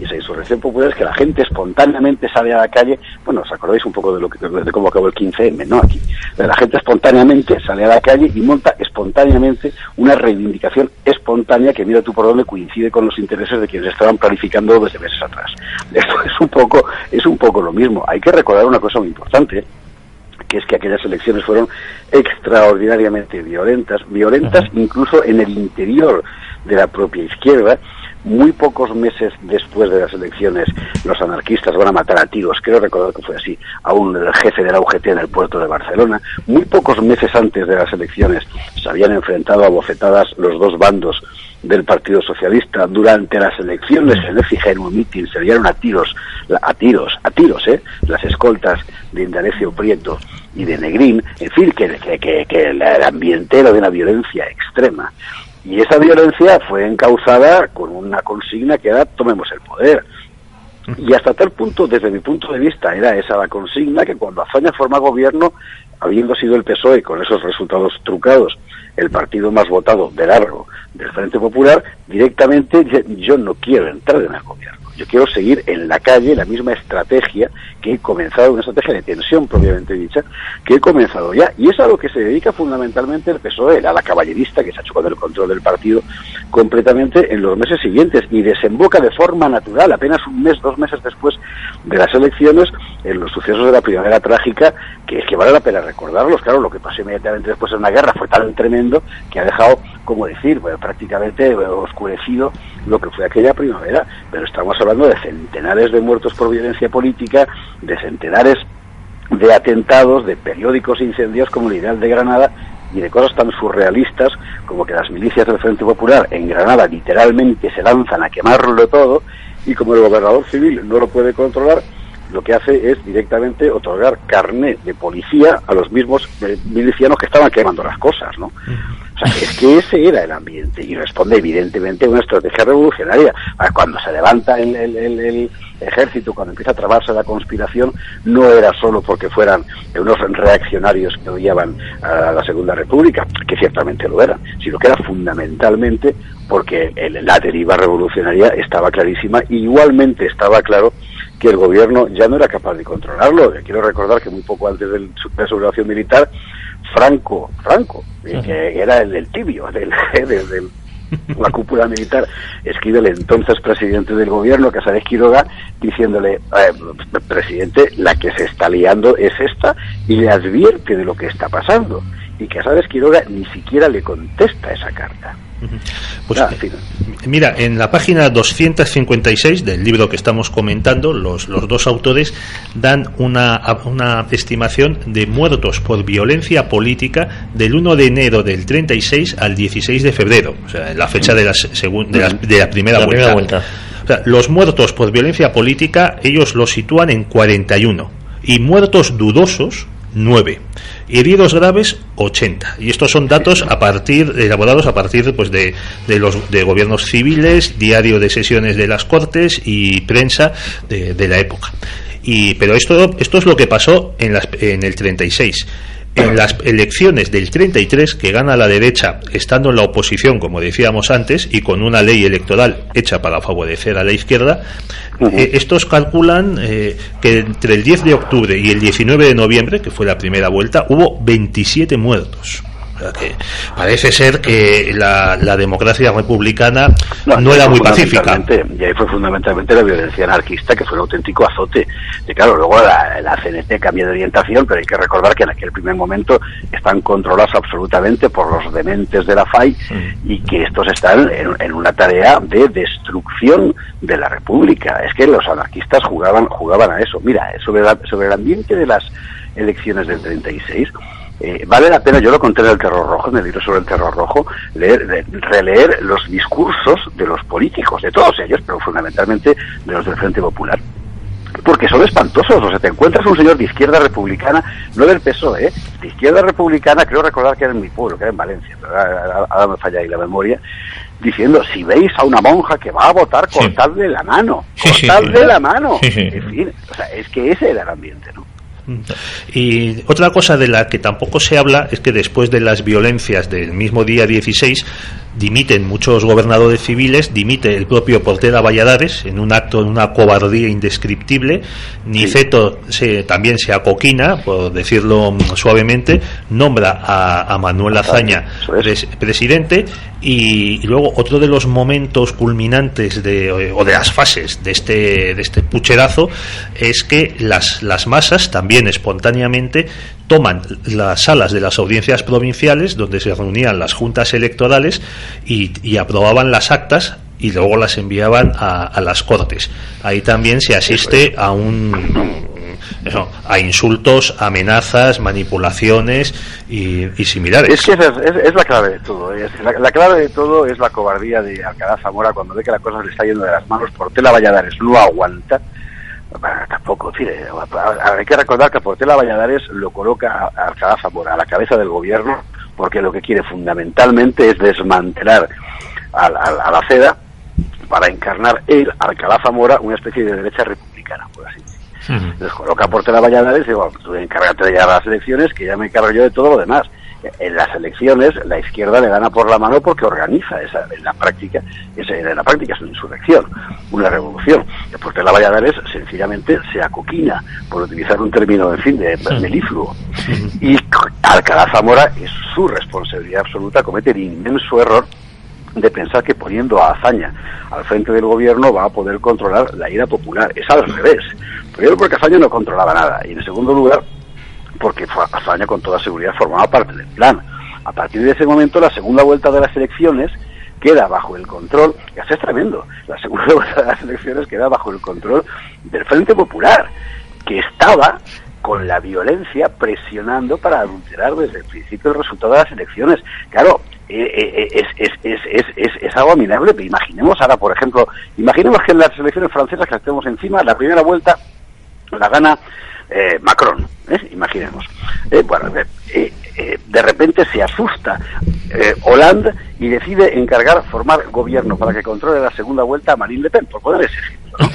[SPEAKER 6] Y esa insurrección popular es que la gente espontáneamente sale a la calle. Bueno, os acordáis un poco de cómo acabó el 15M, ¿no? Aquí. La gente espontáneamente sale a la calle y monta espontáneamente una reivindicación espontánea que, mira tú por dónde, coincide con los intereses de quienes estaban planificando desde meses atrás. Esto es un poco lo mismo. Hay que recordar una cosa muy importante, que es que aquellas elecciones fueron extraordinariamente violentas incluso en el interior de la propia izquierda. Muy pocos meses después de las elecciones, los anarquistas van a matar a tiros, creo recordar que fue así, a un jefe de la UGT en el puerto de Barcelona. Muy pocos meses antes de las elecciones se habían enfrentado a bofetadas los dos bandos del Partido Socialista. Durante las elecciones, en el Fijeno Meeting, se dieron a tiros, las escoltas de Indalecio Prieto y de Negrín, en fin, que el ambiente era de una violencia extrema. Y esa violencia fue encauzada con una consigna que era tomemos el poder. Y hasta tal punto, desde mi punto de vista, era esa la consigna, que cuando Azaña forma gobierno, habiendo sido el PSOE con esos resultados trucados el partido más votado de largo del Frente Popular, directamente yo no quiero entrar en el gobierno. Yo quiero seguir en la calle la misma estrategia que he comenzado, una estrategia de tensión propiamente dicha, que he comenzado ya. Y es a lo que se dedica fundamentalmente el PSOE, a la caballerista que se ha hecho con el control del partido completamente en los meses siguientes. Y desemboca de forma natural, apenas un mes, 2 meses después de las elecciones, en los sucesos de la Primavera Trágica, que es que vale la pena recordarlos. Claro, lo que pasó inmediatamente después de una guerra fue tan tremendo que ha dejado, como decir, prácticamente oscurecido lo que fue aquella primavera, pero estamos hablando de centenares de muertos por violencia política, de centenares de atentados, de periódicos incendiados como el Ideal de Granada y de cosas tan surrealistas como que las milicias del Frente Popular en Granada literalmente se lanzan a quemarlo todo y como el gobernador civil no lo puede controlar, lo que hace es directamente otorgar carné de policía a los mismos milicianos que estaban quemando las cosas, ¿no? O sea, es que ese era el ambiente y responde evidentemente a una estrategia revolucionaria. Cuando se levanta el ejército, cuando empieza a trabarse la conspiración, no era solo porque fueran unos reaccionarios que odiaban a la Segunda República, que ciertamente lo eran, sino que era fundamentalmente porque la deriva revolucionaria estaba clarísima y igualmente estaba claro que el gobierno ya no era capaz de controlarlo. Quiero recordar que muy poco antes de la sublevación militar, Franco, que era el tibio la cúpula militar escribe el entonces presidente del gobierno, Casares Quiroga, diciéndole, presidente, la que se está liando es esta, y le advierte de lo que está pasando. Y Casares Quiroga ni siquiera le contesta esa carta.
[SPEAKER 2] Pues, mira, en la página 256 del libro que estamos comentando, los dos autores dan una estimación de muertos por violencia política del 1 de enero del 36 al 16 de febrero, o sea, la fecha de la primera vuelta. O sea, los muertos por violencia política ellos los sitúan en 41 y muertos dudosos 9, heridos graves 80, y estos son datos elaborados a partir pues de gobiernos civiles, diario de sesiones de las Cortes y prensa de la época. Pero esto es lo que pasó en el 36. En las elecciones del 33, que gana la derecha estando en la oposición, como decíamos antes, y con una ley electoral hecha para favorecer a la izquierda, estos calculan que entre el 10 de octubre y el 19 de noviembre, que fue la primera vuelta, hubo 27 muertos. O sea que parece ser que la democracia republicana no era muy pacífica.
[SPEAKER 6] Y ahí fue fundamentalmente la violencia anarquista, que fue un auténtico azote. Y claro, luego la CNT cambia de orientación, pero hay que recordar que en aquel primer momento están controlados absolutamente por los dementes de la FAI, y que estos están en una tarea de destrucción de la República. Es que los anarquistas jugaban a eso. Mira, sobre el ambiente de las elecciones del 36, vale la pena, yo lo conté en el Terror Rojo, en el libro sobre el Terror Rojo, releer los discursos de los políticos, de todos ellos, pero fundamentalmente de los del Frente Popular, porque son espantosos. O sea, te encuentras un señor de izquierda republicana, no del PSOE, de izquierda republicana, creo recordar que era en mi pueblo, que era en Valencia, pero ahora me falla ahí la memoria, diciendo, si veis a una monja que va a votar, cortadle la mano, cortadle la mano. En fin, o sea, es que ese era el ambiente, ¿no?
[SPEAKER 2] Y otra cosa de la que tampoco se habla es que después de las violencias del mismo día 16 dimiten muchos gobernadores civiles, dimite el propio Portela Valladares en un acto de una cobardía indescriptible. Niceto también se acoquina, por decirlo suavemente, nombra a Manuel Azaña presidente, y luego otro de los momentos culminantes o de las fases de este pucherazo es que las masas también espontáneamente toman las salas de las audiencias provinciales donde se reunían las juntas electorales y aprobaban las actas y luego las enviaban a las Cortes. Ahí también se asiste a insultos, amenazas, manipulaciones y similares.
[SPEAKER 6] Es que es la clave de todo. La clave de todo es la cobardía de Alcalá Zamora cuando ve que la cosa le está yendo de las manos. Portela Valladares no aguanta. Bueno, tampoco, en fin, hay que recordar que Portela Valladares lo coloca a Alcalá Zamora a la cabeza del gobierno porque lo que quiere fundamentalmente es desmantelar a la CEDA para encarnar Alcalá Zamora, una especie de derecha republicana, por así decirlo. Entonces coloca a Portela Valladares y dice, bueno, tú encárgate de llegar a las elecciones, que ya me encargo yo de todo lo demás. En las elecciones la izquierda le gana por la mano porque organiza en la práctica es una insurrección, una revolución. Portela Valladares sencillamente se acoquina, por utilizar un término, en fin, de melifluo. Y Alcalá Zamora, es su responsabilidad absoluta, comete el inmenso error de pensar que poniendo a Azaña al frente del gobierno va a poder controlar la ira popular. Es al revés. Primero porque Azaña no controlaba nada, y en segundo lugar porque Azaña con toda seguridad formaba parte del plan. A partir de ese momento, la segunda vuelta de las elecciones queda bajo el control, y así es tremendo, la segunda vuelta de las elecciones queda bajo el control del Frente Popular, que estaba con la violencia presionando para adulterar desde el principio el resultado de las elecciones. Claro, es algo abominable. Imaginemos ahora, por ejemplo, imaginemos que en las elecciones francesas que tenemos encima, la primera vuelta la gana Macron, imaginemos. De repente se asusta Hollande y decide formar gobierno para que controle la segunda vuelta a Marine Le Pen, por poner ese ejemplo, ¿no?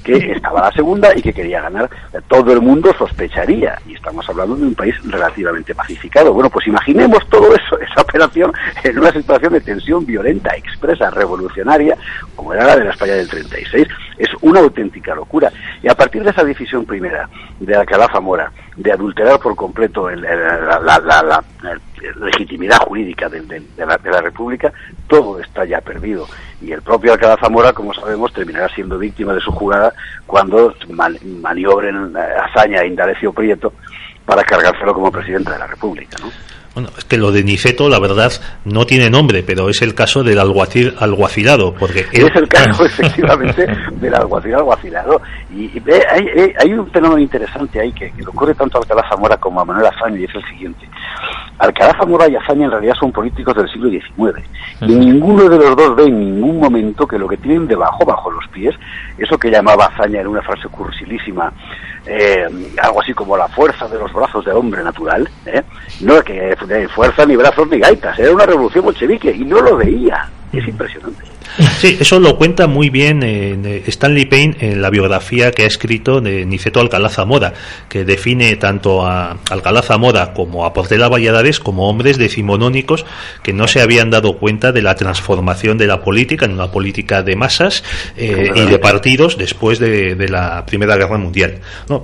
[SPEAKER 6] Que estaba la segunda y que quería ganar. Todo el mundo sospecharía, y estamos hablando de un país relativamente pacificado. Bueno, pues imaginemos todo eso, esa operación, en una situación de tensión violenta, expresa, revolucionaria, como era la de la España del 36. Es una auténtica locura. Y a partir de esa decisión primera de Alcalá Zamora, de adulterar por completo la legitimidad jurídica de la República, todo está ya perdido. Y el propio Alcalá Zamora, como sabemos, terminará siendo víctima de su jugada cuando maniobren Azaña e Indalecio Prieto para cargárselo como presidente de la República, ¿no?
[SPEAKER 2] Bueno, es que lo de Niceto, la verdad, no tiene nombre, pero es el caso del alguacilado, porque
[SPEAKER 6] es el caso, efectivamente, del alguacilado. Y hay un fenómeno interesante ahí que le ocurre tanto a Alcalá Zamora como a Manuel Azaña, y es el siguiente. Alcalá Zamora y Azaña en realidad son políticos del siglo XIX, y ninguno de los dos ve en ningún momento que lo que tienen bajo los pies, eso que llamaba Azaña en una frase cursilísima, algo así como la fuerza de los brazos del hombre natural, no que fuerza ni brazos ni gaitas, era una revolución bolchevique y no lo veía. Es impresionante.
[SPEAKER 2] Sí, eso lo cuenta muy bien Stanley Payne en la biografía que ha escrito de Niceto Alcalá Zamora, que define tanto a Alcalá Zamora como a Portela Valladares como hombres decimonónicos que no se habían dado cuenta de la transformación de la política en una política de masas y de partidos después de la Primera Guerra Mundial. No,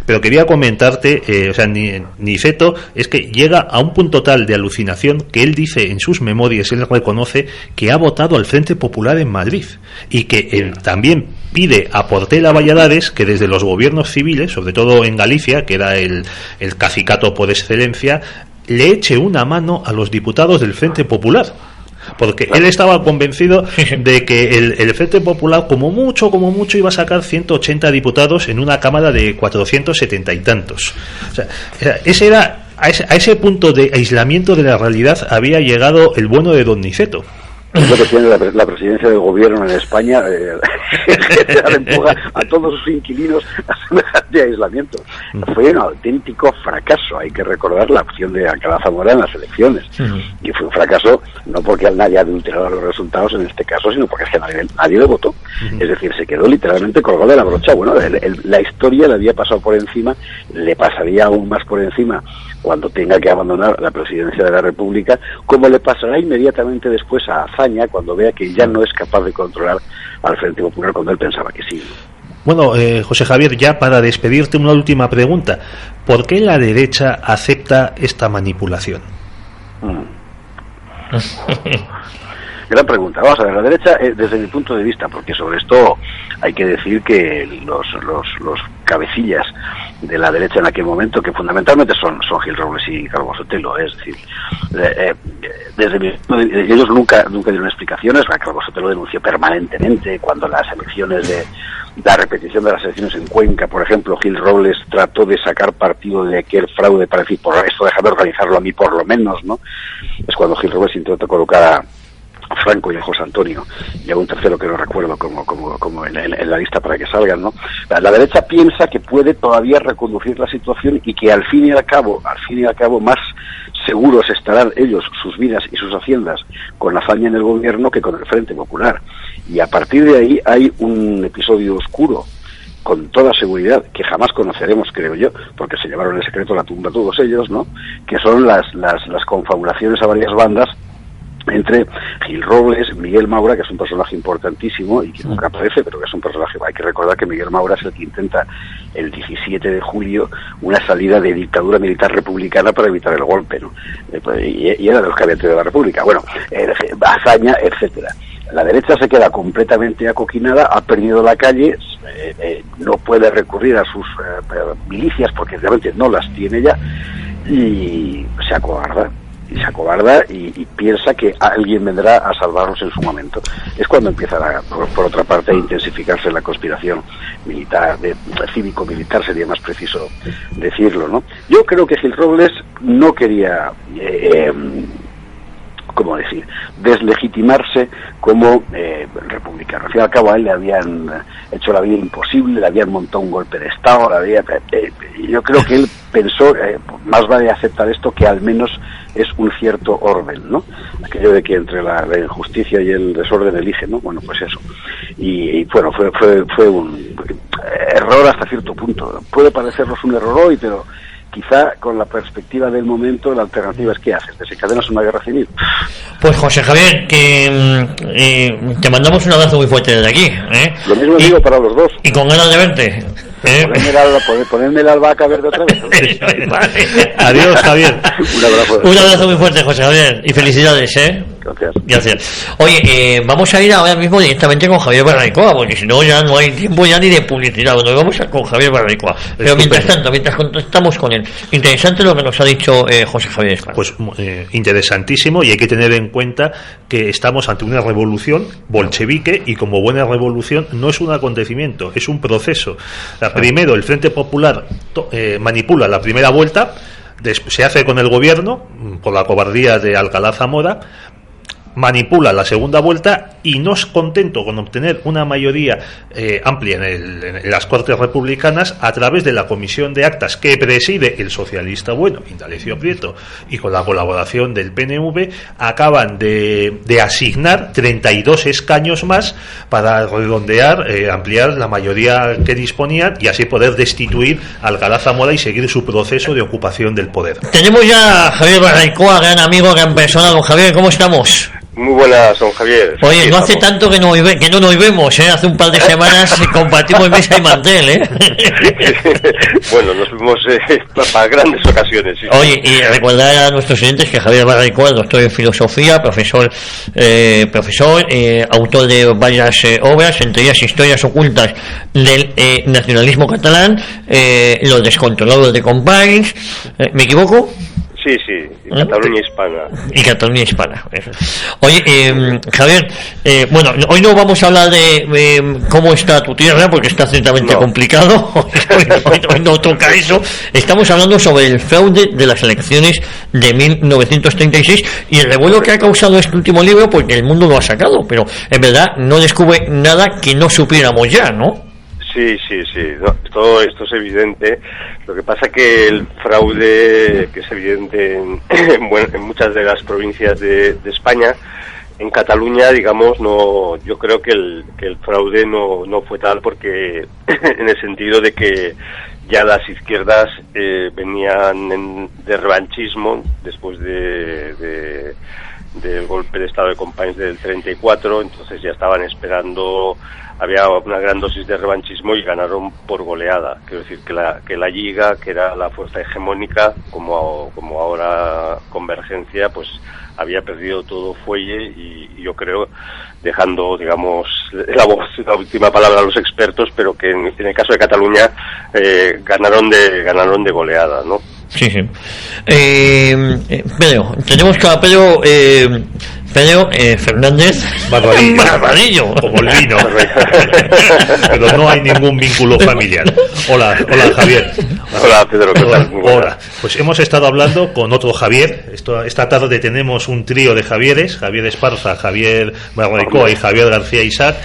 [SPEAKER 2] pero quería comentarte, o sea, Niceto es que llega a un punto tal de alucinación que él dice en sus memorias, él reconoce que ha votado al Frente Popular en Madrid y que él también pide a Portela Valladares que desde los gobiernos civiles, sobre todo en Galicia, que era el cacicato por excelencia, le eche una mano a los diputados del Frente Popular, porque él estaba convencido de que el Frente Popular como mucho iba a sacar 180 diputados en una cámara de 470 y tantos. O sea, ese era a ese punto de aislamiento de la realidad había llegado el bueno de don Niceto.
[SPEAKER 6] Es lo que tiene la presidencia del gobierno en España, empuja a todos sus inquilinos a semejante aislamiento. Fue un auténtico fracaso, hay que recordar la opción de Alcalá Zamora en las elecciones. Y fue un fracaso no porque nadie adulterado los resultados en este caso, sino porque es que nadie le votó. Es decir, se quedó literalmente colgado de la brocha. Bueno, la historia le había pasado por encima, le pasaría aún más por encima cuando tenga que abandonar la presidencia de la República, como le pasará inmediatamente después a Azaña cuando vea que ya no es capaz de controlar al Frente Popular cuando él pensaba que sí.
[SPEAKER 2] Bueno, José Javier, ya para despedirte una última pregunta. ¿Por qué la derecha acepta esta manipulación?
[SPEAKER 6] Gran pregunta. Vamos a ver, la derecha, desde mi punto de vista, porque sobre esto hay que decir que los cabecillas de la derecha en aquel momento, que fundamentalmente son Gil Robles y Calvo Sotelo, es decir, ellos nunca dieron explicaciones. Calvo Sotelo denunció permanentemente cuando las elecciones la repetición de las elecciones en Cuenca, por ejemplo, Gil Robles trató de sacar partido de aquel fraude para decir, por esto déjame organizarlo a mí por lo menos, ¿no? Es cuando Gil Robles intentó colocar a Franco y a José Antonio y a un tercero que no recuerdo como en la lista para que salgan, ¿no? La derecha piensa que puede todavía reconducir la situación y que al fin y al cabo más seguros estarán ellos, sus vidas y sus haciendas con Azaña en el gobierno que con el Frente Popular. Y a partir de ahí hay un episodio oscuro, con toda seguridad, que jamás conoceremos, creo yo, porque se llevaron en secreto a la tumba todos ellos, ¿no? Que son las confabulaciones a varias bandas entre Gil Robles, Miguel Maura, que es un personaje importantísimo y que nunca aparece, pero que es un personaje. Hay que recordar que Miguel Maura es el que intenta el 17 de julio una salida de dictadura militar republicana para evitar el golpe, ¿no? Y era de los cabilderos de la República. Bueno, Azaña, etcétera. La derecha se queda completamente acoquinada, ha perdido la calle, no puede recurrir a sus milicias porque realmente no las tiene ya y se acobarda. Y piensa que alguien vendrá a salvarlos en su momento. Es cuando empieza, por otra parte, a intensificarse la conspiración militar, cívico-militar sería más preciso decirlo, ¿no? Yo creo que Gil Robles no quería deslegitimarse como republicano. Al fin y al cabo a él le habían hecho la vida imposible, le habían montado un golpe de Estado, yo creo que él pensó, más vale aceptar esto que al menos es un cierto orden, ¿no? Aquello de que entre la injusticia y el desorden elige, ¿no? Bueno, pues eso. Y bueno, fue un error hasta cierto punto. Puede parecernos un error hoy, pero quizá con la perspectiva del momento, la alternativa es ¿qué haces? ¿Desencadenas una guerra civil?
[SPEAKER 1] Pues José Javier, que te mandamos un abrazo muy fuerte desde aquí.
[SPEAKER 6] Lo mismo digo para los dos.
[SPEAKER 1] Y con ganas de verte.
[SPEAKER 6] Ponerme la albahaca verde otra vez.
[SPEAKER 1] Vale.
[SPEAKER 2] Adiós, Javier.
[SPEAKER 1] Un abrazo muy fuerte, José Javier, y felicidades, Gracias. Oye, vamos a ir ahora mismo directamente con Javier Barraicoa, porque si no ya no hay tiempo ya ni de publicidad. Bueno, vamos a con Javier Barraicoa. Pero mientras tanto, mientras contactamos con él, interesante lo que nos ha dicho José Javier.
[SPEAKER 2] Pues interesantísimo, y hay que tener en cuenta que estamos ante una revolución bolchevique, y como buena revolución no es un acontecimiento, es un proceso. Primero el Frente Popular manipula la primera vuelta, se hace con el gobierno por la cobardía de Alcalá Zamora, manipula la segunda vuelta y no es contento con obtener una mayoría amplia en las Cortes Republicanas, a través de la comisión de actas que preside el socialista Indalecio Prieto, y con la colaboración del PNV acaban de asignar 32 escaños más para redondear, ampliar la mayoría que disponían, y así poder destituir a Alcalá Zamora y seguir su proceso de ocupación del poder.
[SPEAKER 1] Tenemos ya a Javier Barraicoa, gran amigo, gran persona. Don Javier, ¿cómo estamos?
[SPEAKER 7] Muy buenas, don Javier.
[SPEAKER 1] Oye, no hace tanto que no nos vemos, hace un par de semanas compartimos mesa y mantel,
[SPEAKER 7] Bueno, nos vemos para grandes ocasiones. Sí.
[SPEAKER 1] Oye, y recordar a nuestros oyentes que Javier Barraicoa es doctor en filosofía, profesor, autor de varias obras, entre ellas Historias ocultas del nacionalismo catalán, Los descontrolados de Companys. ¿Me equivoco?
[SPEAKER 7] Sí, y Cataluña hispana.
[SPEAKER 1] Y Cataluña hispana. Oye, Javier, bueno, hoy no vamos a hablar de cómo está tu tierra, porque está ciertamente complicado. Hoy no toca eso. Estamos hablando sobre el fraude de las elecciones de 1936 y el revuelo que ha causado este último libro, porque el mundo lo ha sacado, pero en verdad no descubre nada que no supiéramos ya, ¿no?
[SPEAKER 7] Sí. No, todo esto es evidente. Lo que pasa que el fraude, que es evidente en muchas de las provincias de España, en Cataluña, digamos, no, yo creo que el fraude no fue tal, porque en el sentido de que ya las izquierdas venían de revanchismo después del golpe de estado de Companys del 34, entonces ya estaban esperando. Había una gran dosis de revanchismo y ganaron por goleada. Quiero decir que la Lliga, que era la fuerza hegemónica, como ahora Convergencia, pues había perdido todo fuelle, y yo creo, dejando, digamos, la última palabra a los expertos, pero que en el caso de Cataluña ganaron de goleada, ¿no?
[SPEAKER 1] Sí. Pedro, tenemos que a Pedro Fernández Barbadillo,
[SPEAKER 2] como el vino. Pero no hay ningún vínculo familiar. Hola Javier.
[SPEAKER 7] Hola Pedro, ¿qué tal?
[SPEAKER 2] Hola. Pues hemos estado hablando con otro Javier. Esta tarde tenemos un trío de Javieres: Javier Esparza, Javier Barraicoa y Javier García Isaac.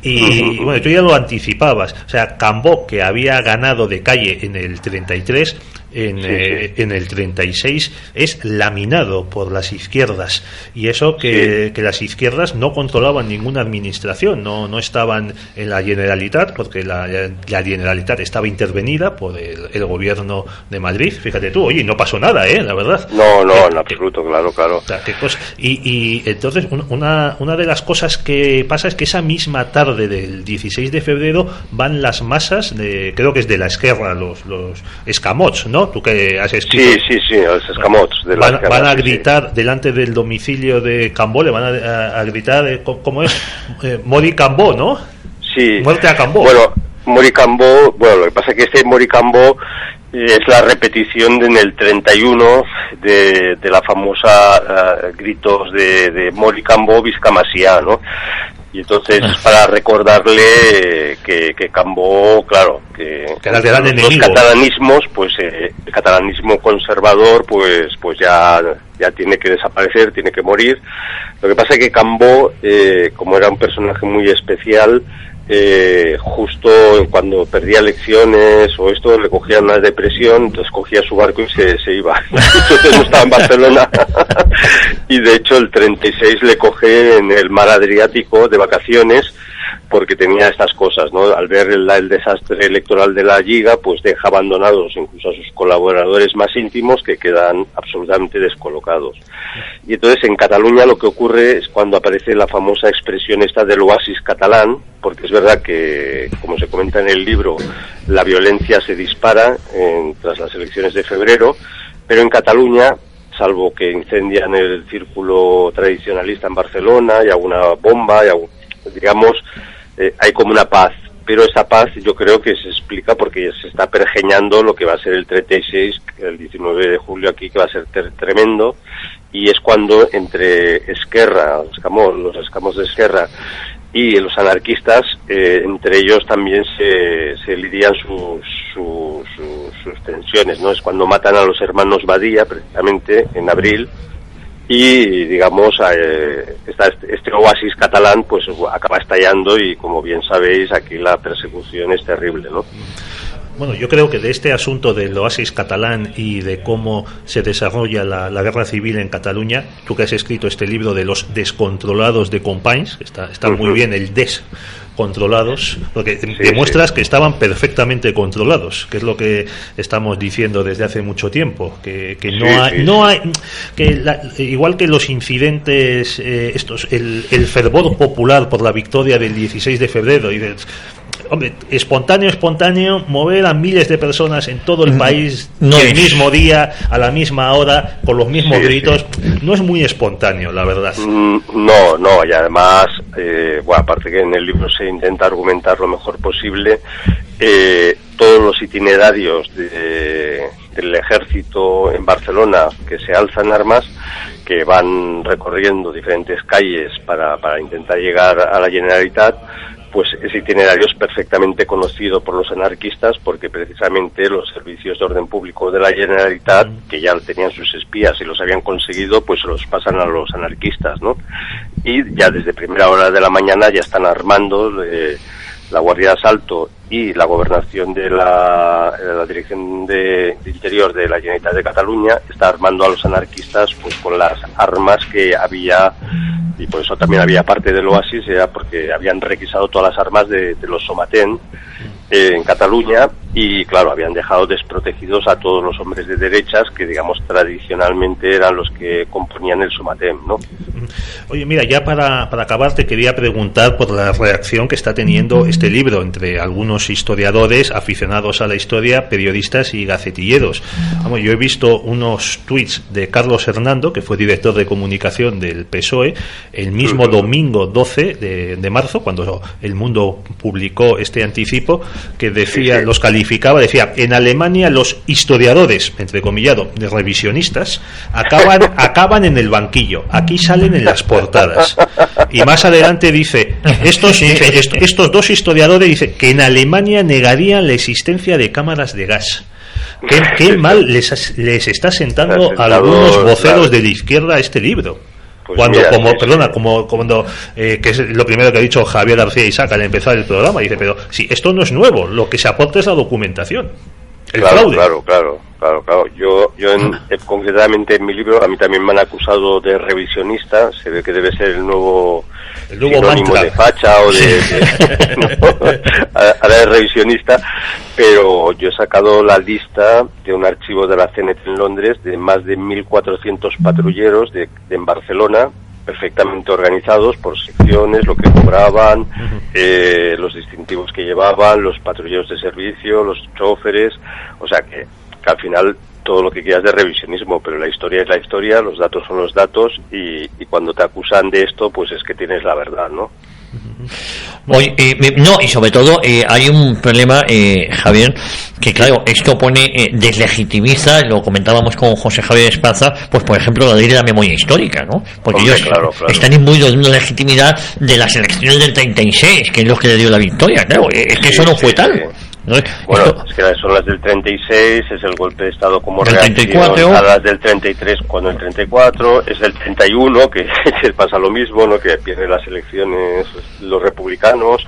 [SPEAKER 2] Y bueno, tú ya lo anticipabas. O sea, Cambó, que había ganado de calle en el 33, en el 36 es laminado por las izquierdas, y eso que las izquierdas no controlaban ninguna administración, no estaban en la Generalitat, porque la Generalitat estaba intervenida por el gobierno de Madrid. Fíjate tú, oye, no pasó nada, la verdad.
[SPEAKER 7] No, en absoluto, claro.
[SPEAKER 2] O sea, qué cosa. Y entonces una de las cosas que pasa es que esa misma tarde del 16 de febrero van las masas creo que es de la Esquerra, los escamots, ¿no? Tú que has escrito.
[SPEAKER 7] Sí, los escamots de la Esquerra.
[SPEAKER 2] Van a gritar delante del domicilio de Cambó, le van a gritar, ¿cómo es? Mori Cambó, ¿no?
[SPEAKER 7] Sí.
[SPEAKER 2] Muerte a Cambó.
[SPEAKER 7] Bueno, Mori Cambó, lo que pasa es que este Mori Cambó es la repetición en el 31 de la famosa gritos de Mori Cambó Viscamasiá, ¿no? Y entonces para recordarle que Cambó, claro, que los catalanismos, pues el catalanismo conservador, pues ya tiene que desaparecer, tiene que morir. Lo que pasa es que Cambó, como era un personaje muy especial, justo cuando perdía elecciones o esto, le cogía una depresión, entonces cogía su barco y se iba. Entonces no estaba en Barcelona. Y de hecho el 36 le coge en el mar Adriático de vacaciones, porque tenía estas cosas, ¿no? Al ver el desastre electoral de la Lliga, pues deja abandonados incluso a sus colaboradores más íntimos, que quedan absolutamente descolocados. Y entonces en Cataluña lo que ocurre es cuando aparece la famosa expresión esta del oasis catalán, porque es verdad que, como se comenta en el libro, la violencia se dispara tras las elecciones de febrero, pero en Cataluña, salvo que incendian el círculo tradicionalista en Barcelona y alguna bomba, hay como una paz. Pero esa paz yo creo que se explica porque se está pergeñando lo que va a ser el 36, el 19 de julio aquí, que va a ser tremendo, y es cuando entre Esquerra, los escamos de Esquerra y los anarquistas, entre ellos también se lidian sus tensiones, ¿no? Es cuando matan a los hermanos Badía, precisamente, en abril, y digamos este oasis catalán pues acaba estallando, y como bien sabéis aquí la persecución es terrible, ¿no?
[SPEAKER 2] Bueno, yo creo que de este asunto del oasis catalán y de cómo se desarrolla la guerra civil en Cataluña, tú que has escrito este libro de los descontrolados de Companys, está muy bien el descontrolados, porque demuestras que estaban perfectamente controlados, que es lo que estamos diciendo desde hace mucho tiempo, que igual que los incidentes el fervor popular por la victoria del 16 de febrero y hombre, espontáneo, mover a miles de personas en todo el país el mismo día, a la misma hora, con los mismos gritos, no es muy espontáneo, la verdad.
[SPEAKER 7] No, y además, aparte que en el libro se intenta argumentar lo mejor posible, todos los itinerarios del ejército en Barcelona que se alzan armas, que van recorriendo diferentes calles para intentar llegar a la Generalitat, pues ese itinerario es perfectamente conocido por los anarquistas, porque precisamente los servicios de orden público de la Generalitat, que ya tenían sus espías y los habían conseguido, pues los pasan a los anarquistas, ¿no? Y ya desde primera hora de la mañana ya están armando la Guardia de Asalto y la gobernación de la Dirección de Interior de la Generalitat de Cataluña está armando a los anarquistas pues con las armas que había, y por eso también había parte del oasis, era porque habían requisado todas las armas de los Somatén en Cataluña, y claro, habían dejado desprotegidos a todos los hombres de derechas que, digamos, tradicionalmente eran los que componían el Somatén, ¿no?
[SPEAKER 2] Oye, mira, ya para acabar te quería preguntar por la reacción que está teniendo este libro entre algunos historiadores aficionados a la historia, periodistas y gacetilleros. Vamos, yo he visto unos tweets de Carlos Hernando, que fue director de comunicación del PSOE, el mismo domingo 12 de marzo, cuando El Mundo publicó este anticipo, que decía, los calificaba, decía: en Alemania los historiadores, entrecomillado, de revisionistas, acaban en el banquillo, aquí salen en las portadas. Y más adelante dice, estos dos historiadores, dice que en Alemania negarían la existencia de cámaras de gas. Qué mal les está sentando a algunos voceros de la izquierda este libro. Pues cuando que es lo primero que ha dicho Javier García Isaac al empezar el programa, dice, pero si esto no es nuevo, lo que se aporta es la documentación, el fraude.
[SPEAKER 7] Claro. Yo concretamente en mi libro, a mí también me han acusado de revisionista. Se ve que debe ser el nuevo sinónimo mantra de facha o ahora es revisionista, pero yo he sacado la lista de un archivo de la CNT en Londres de más de 1.400 patrulleros en Barcelona, perfectamente organizados por secciones, lo que cobraban, los distintivos que llevaban, los patrulleros de servicio, los choferes, o sea que al final todo lo que quieras de revisionismo, pero la historia es la historia, los datos son los datos, y cuando te acusan de esto, pues es que tienes la verdad, ¿no?
[SPEAKER 1] Oye, y sobre todo hay un problema, Javier, que claro, esto deslegitimiza, lo comentábamos con José Javier Esparza, pues por ejemplo la ley de la memoria histórica, ¿no? Porque ellos están imbuidos de una legitimidad de las elecciones del 36, que es lo que le dio la victoria, claro, es que eso no fue tal.
[SPEAKER 7] Bueno, es que son las del 36, es el golpe de Estado como reacción a las del 33 cuando el 34, es el 31 que pasa lo mismo, ¿no? Que pierden las elecciones los republicanos.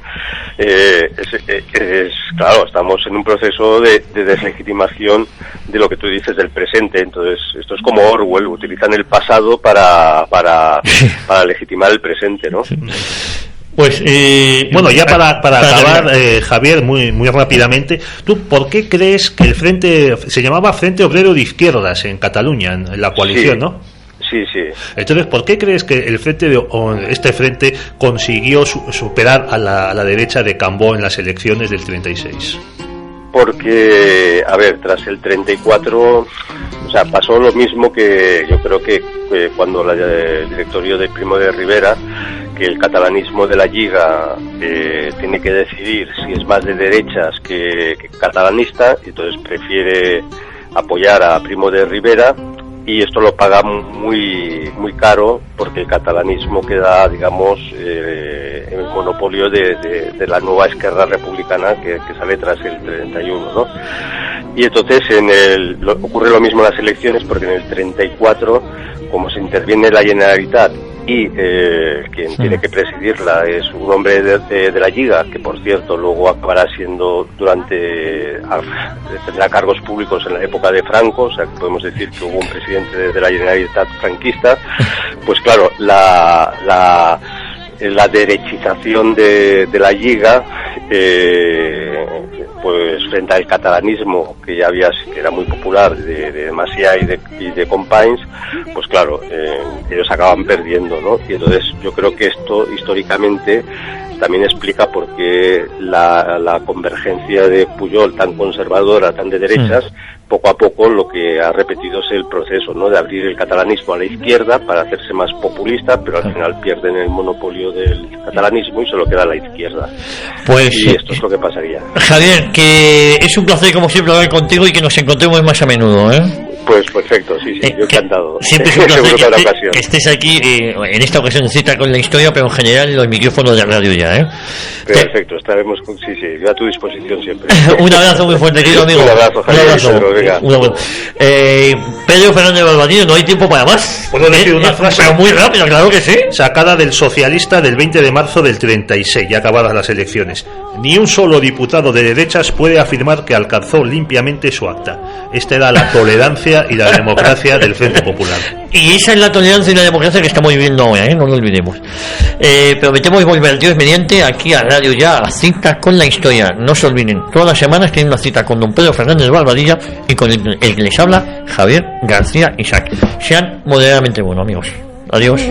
[SPEAKER 7] Claro, estamos en un proceso de deslegitimación de lo que tú dices del presente. Entonces esto es como Orwell, utilizan el pasado para legitimar el presente, ¿no?
[SPEAKER 2] Pues bueno, ya para acabar, Javier, muy rápidamente, ¿tú por qué crees que el frente se llamaba Frente Obrero de Izquierdas en Cataluña, en la coalición,
[SPEAKER 7] sí,
[SPEAKER 2] ¿no?
[SPEAKER 7] Sí, sí.
[SPEAKER 2] Entonces, ¿por qué crees que este frente consiguió superar a la derecha de Cambó en las elecciones del 36?
[SPEAKER 7] Porque, a ver, tras el 34, o sea, pasó lo mismo que yo creo que cuando el directorio de Primo de Rivera, que el catalanismo de la Lliga tiene que decidir si es más de derechas que catalanista, y entonces prefiere apoyar a Primo de Rivera, y esto lo paga muy caro porque el catalanismo queda, digamos, en el monopolio de la nueva Esquerra Republicana que sale tras el 31, ¿no? Y entonces ocurre lo mismo en las elecciones, porque en el 34, como se interviene la Generalitat y quien tiene que presidirla es un hombre de la Lliga, que por cierto luego acabará siendo tendrá cargos públicos en la época de Franco, o sea que podemos decir que hubo un presidente de la Generalitat franquista. Pues claro, la derechización de la Lliga, pues frente al catalanismo que era muy popular de Macià y de Companys, pues claro, ellos acaban perdiendo, ¿no? Y entonces yo creo que esto históricamente también explica por qué la convergencia de Pujol, tan conservadora, tan de derechas, poco a poco lo que ha repetido es el proceso, ¿no?, de abrir el catalanismo a la izquierda para hacerse más populista, pero al final pierden el monopolio del catalanismo y solo queda la izquierda.
[SPEAKER 1] Pues,
[SPEAKER 7] y esto es lo que pasaría.
[SPEAKER 1] Javier, que es un placer como siempre hablar contigo y que nos encontremos más a menudo, ¿eh?
[SPEAKER 7] Pues perfecto, sí, yo encantado.
[SPEAKER 1] Siempre es un placer que estés aquí, en esta ocasión en Cita con la Historia, pero en general los micrófonos de radio ya, ¿eh?
[SPEAKER 7] Perfecto, estaremos yo a tu disposición siempre.
[SPEAKER 1] Un abrazo muy fuerte, querido amigo.
[SPEAKER 7] Un abrazo, Javier.
[SPEAKER 1] Un abrazo.
[SPEAKER 7] Pedro, venga.
[SPEAKER 1] Un abrazo. Pedro Fernández Balbadillo, no hay tiempo para más.
[SPEAKER 2] ¿Puedo decir una frase?
[SPEAKER 1] Pero muy rápida, claro que sí.
[SPEAKER 2] Sacada del Socialista del 20 de marzo del 36, ya acabadas las elecciones. Ni un solo diputado de derechas puede afirmar que alcanzó limpiamente su acta. Esta era la tolerancia y la democracia del Frente Popular.
[SPEAKER 1] Y esa es la tolerancia y la democracia que estamos viviendo ahora, ¿eh? No lo olvidemos. Prometemos volver Dios mediante aquí a Radio Ya, a Cita con la Historia. No se olviden, todas las semanas tienen una cita con don Pedro Fernández Balbadilla y con el que les habla, Javier García Isaac. Sean moderadamente buenos, amigos. Adiós.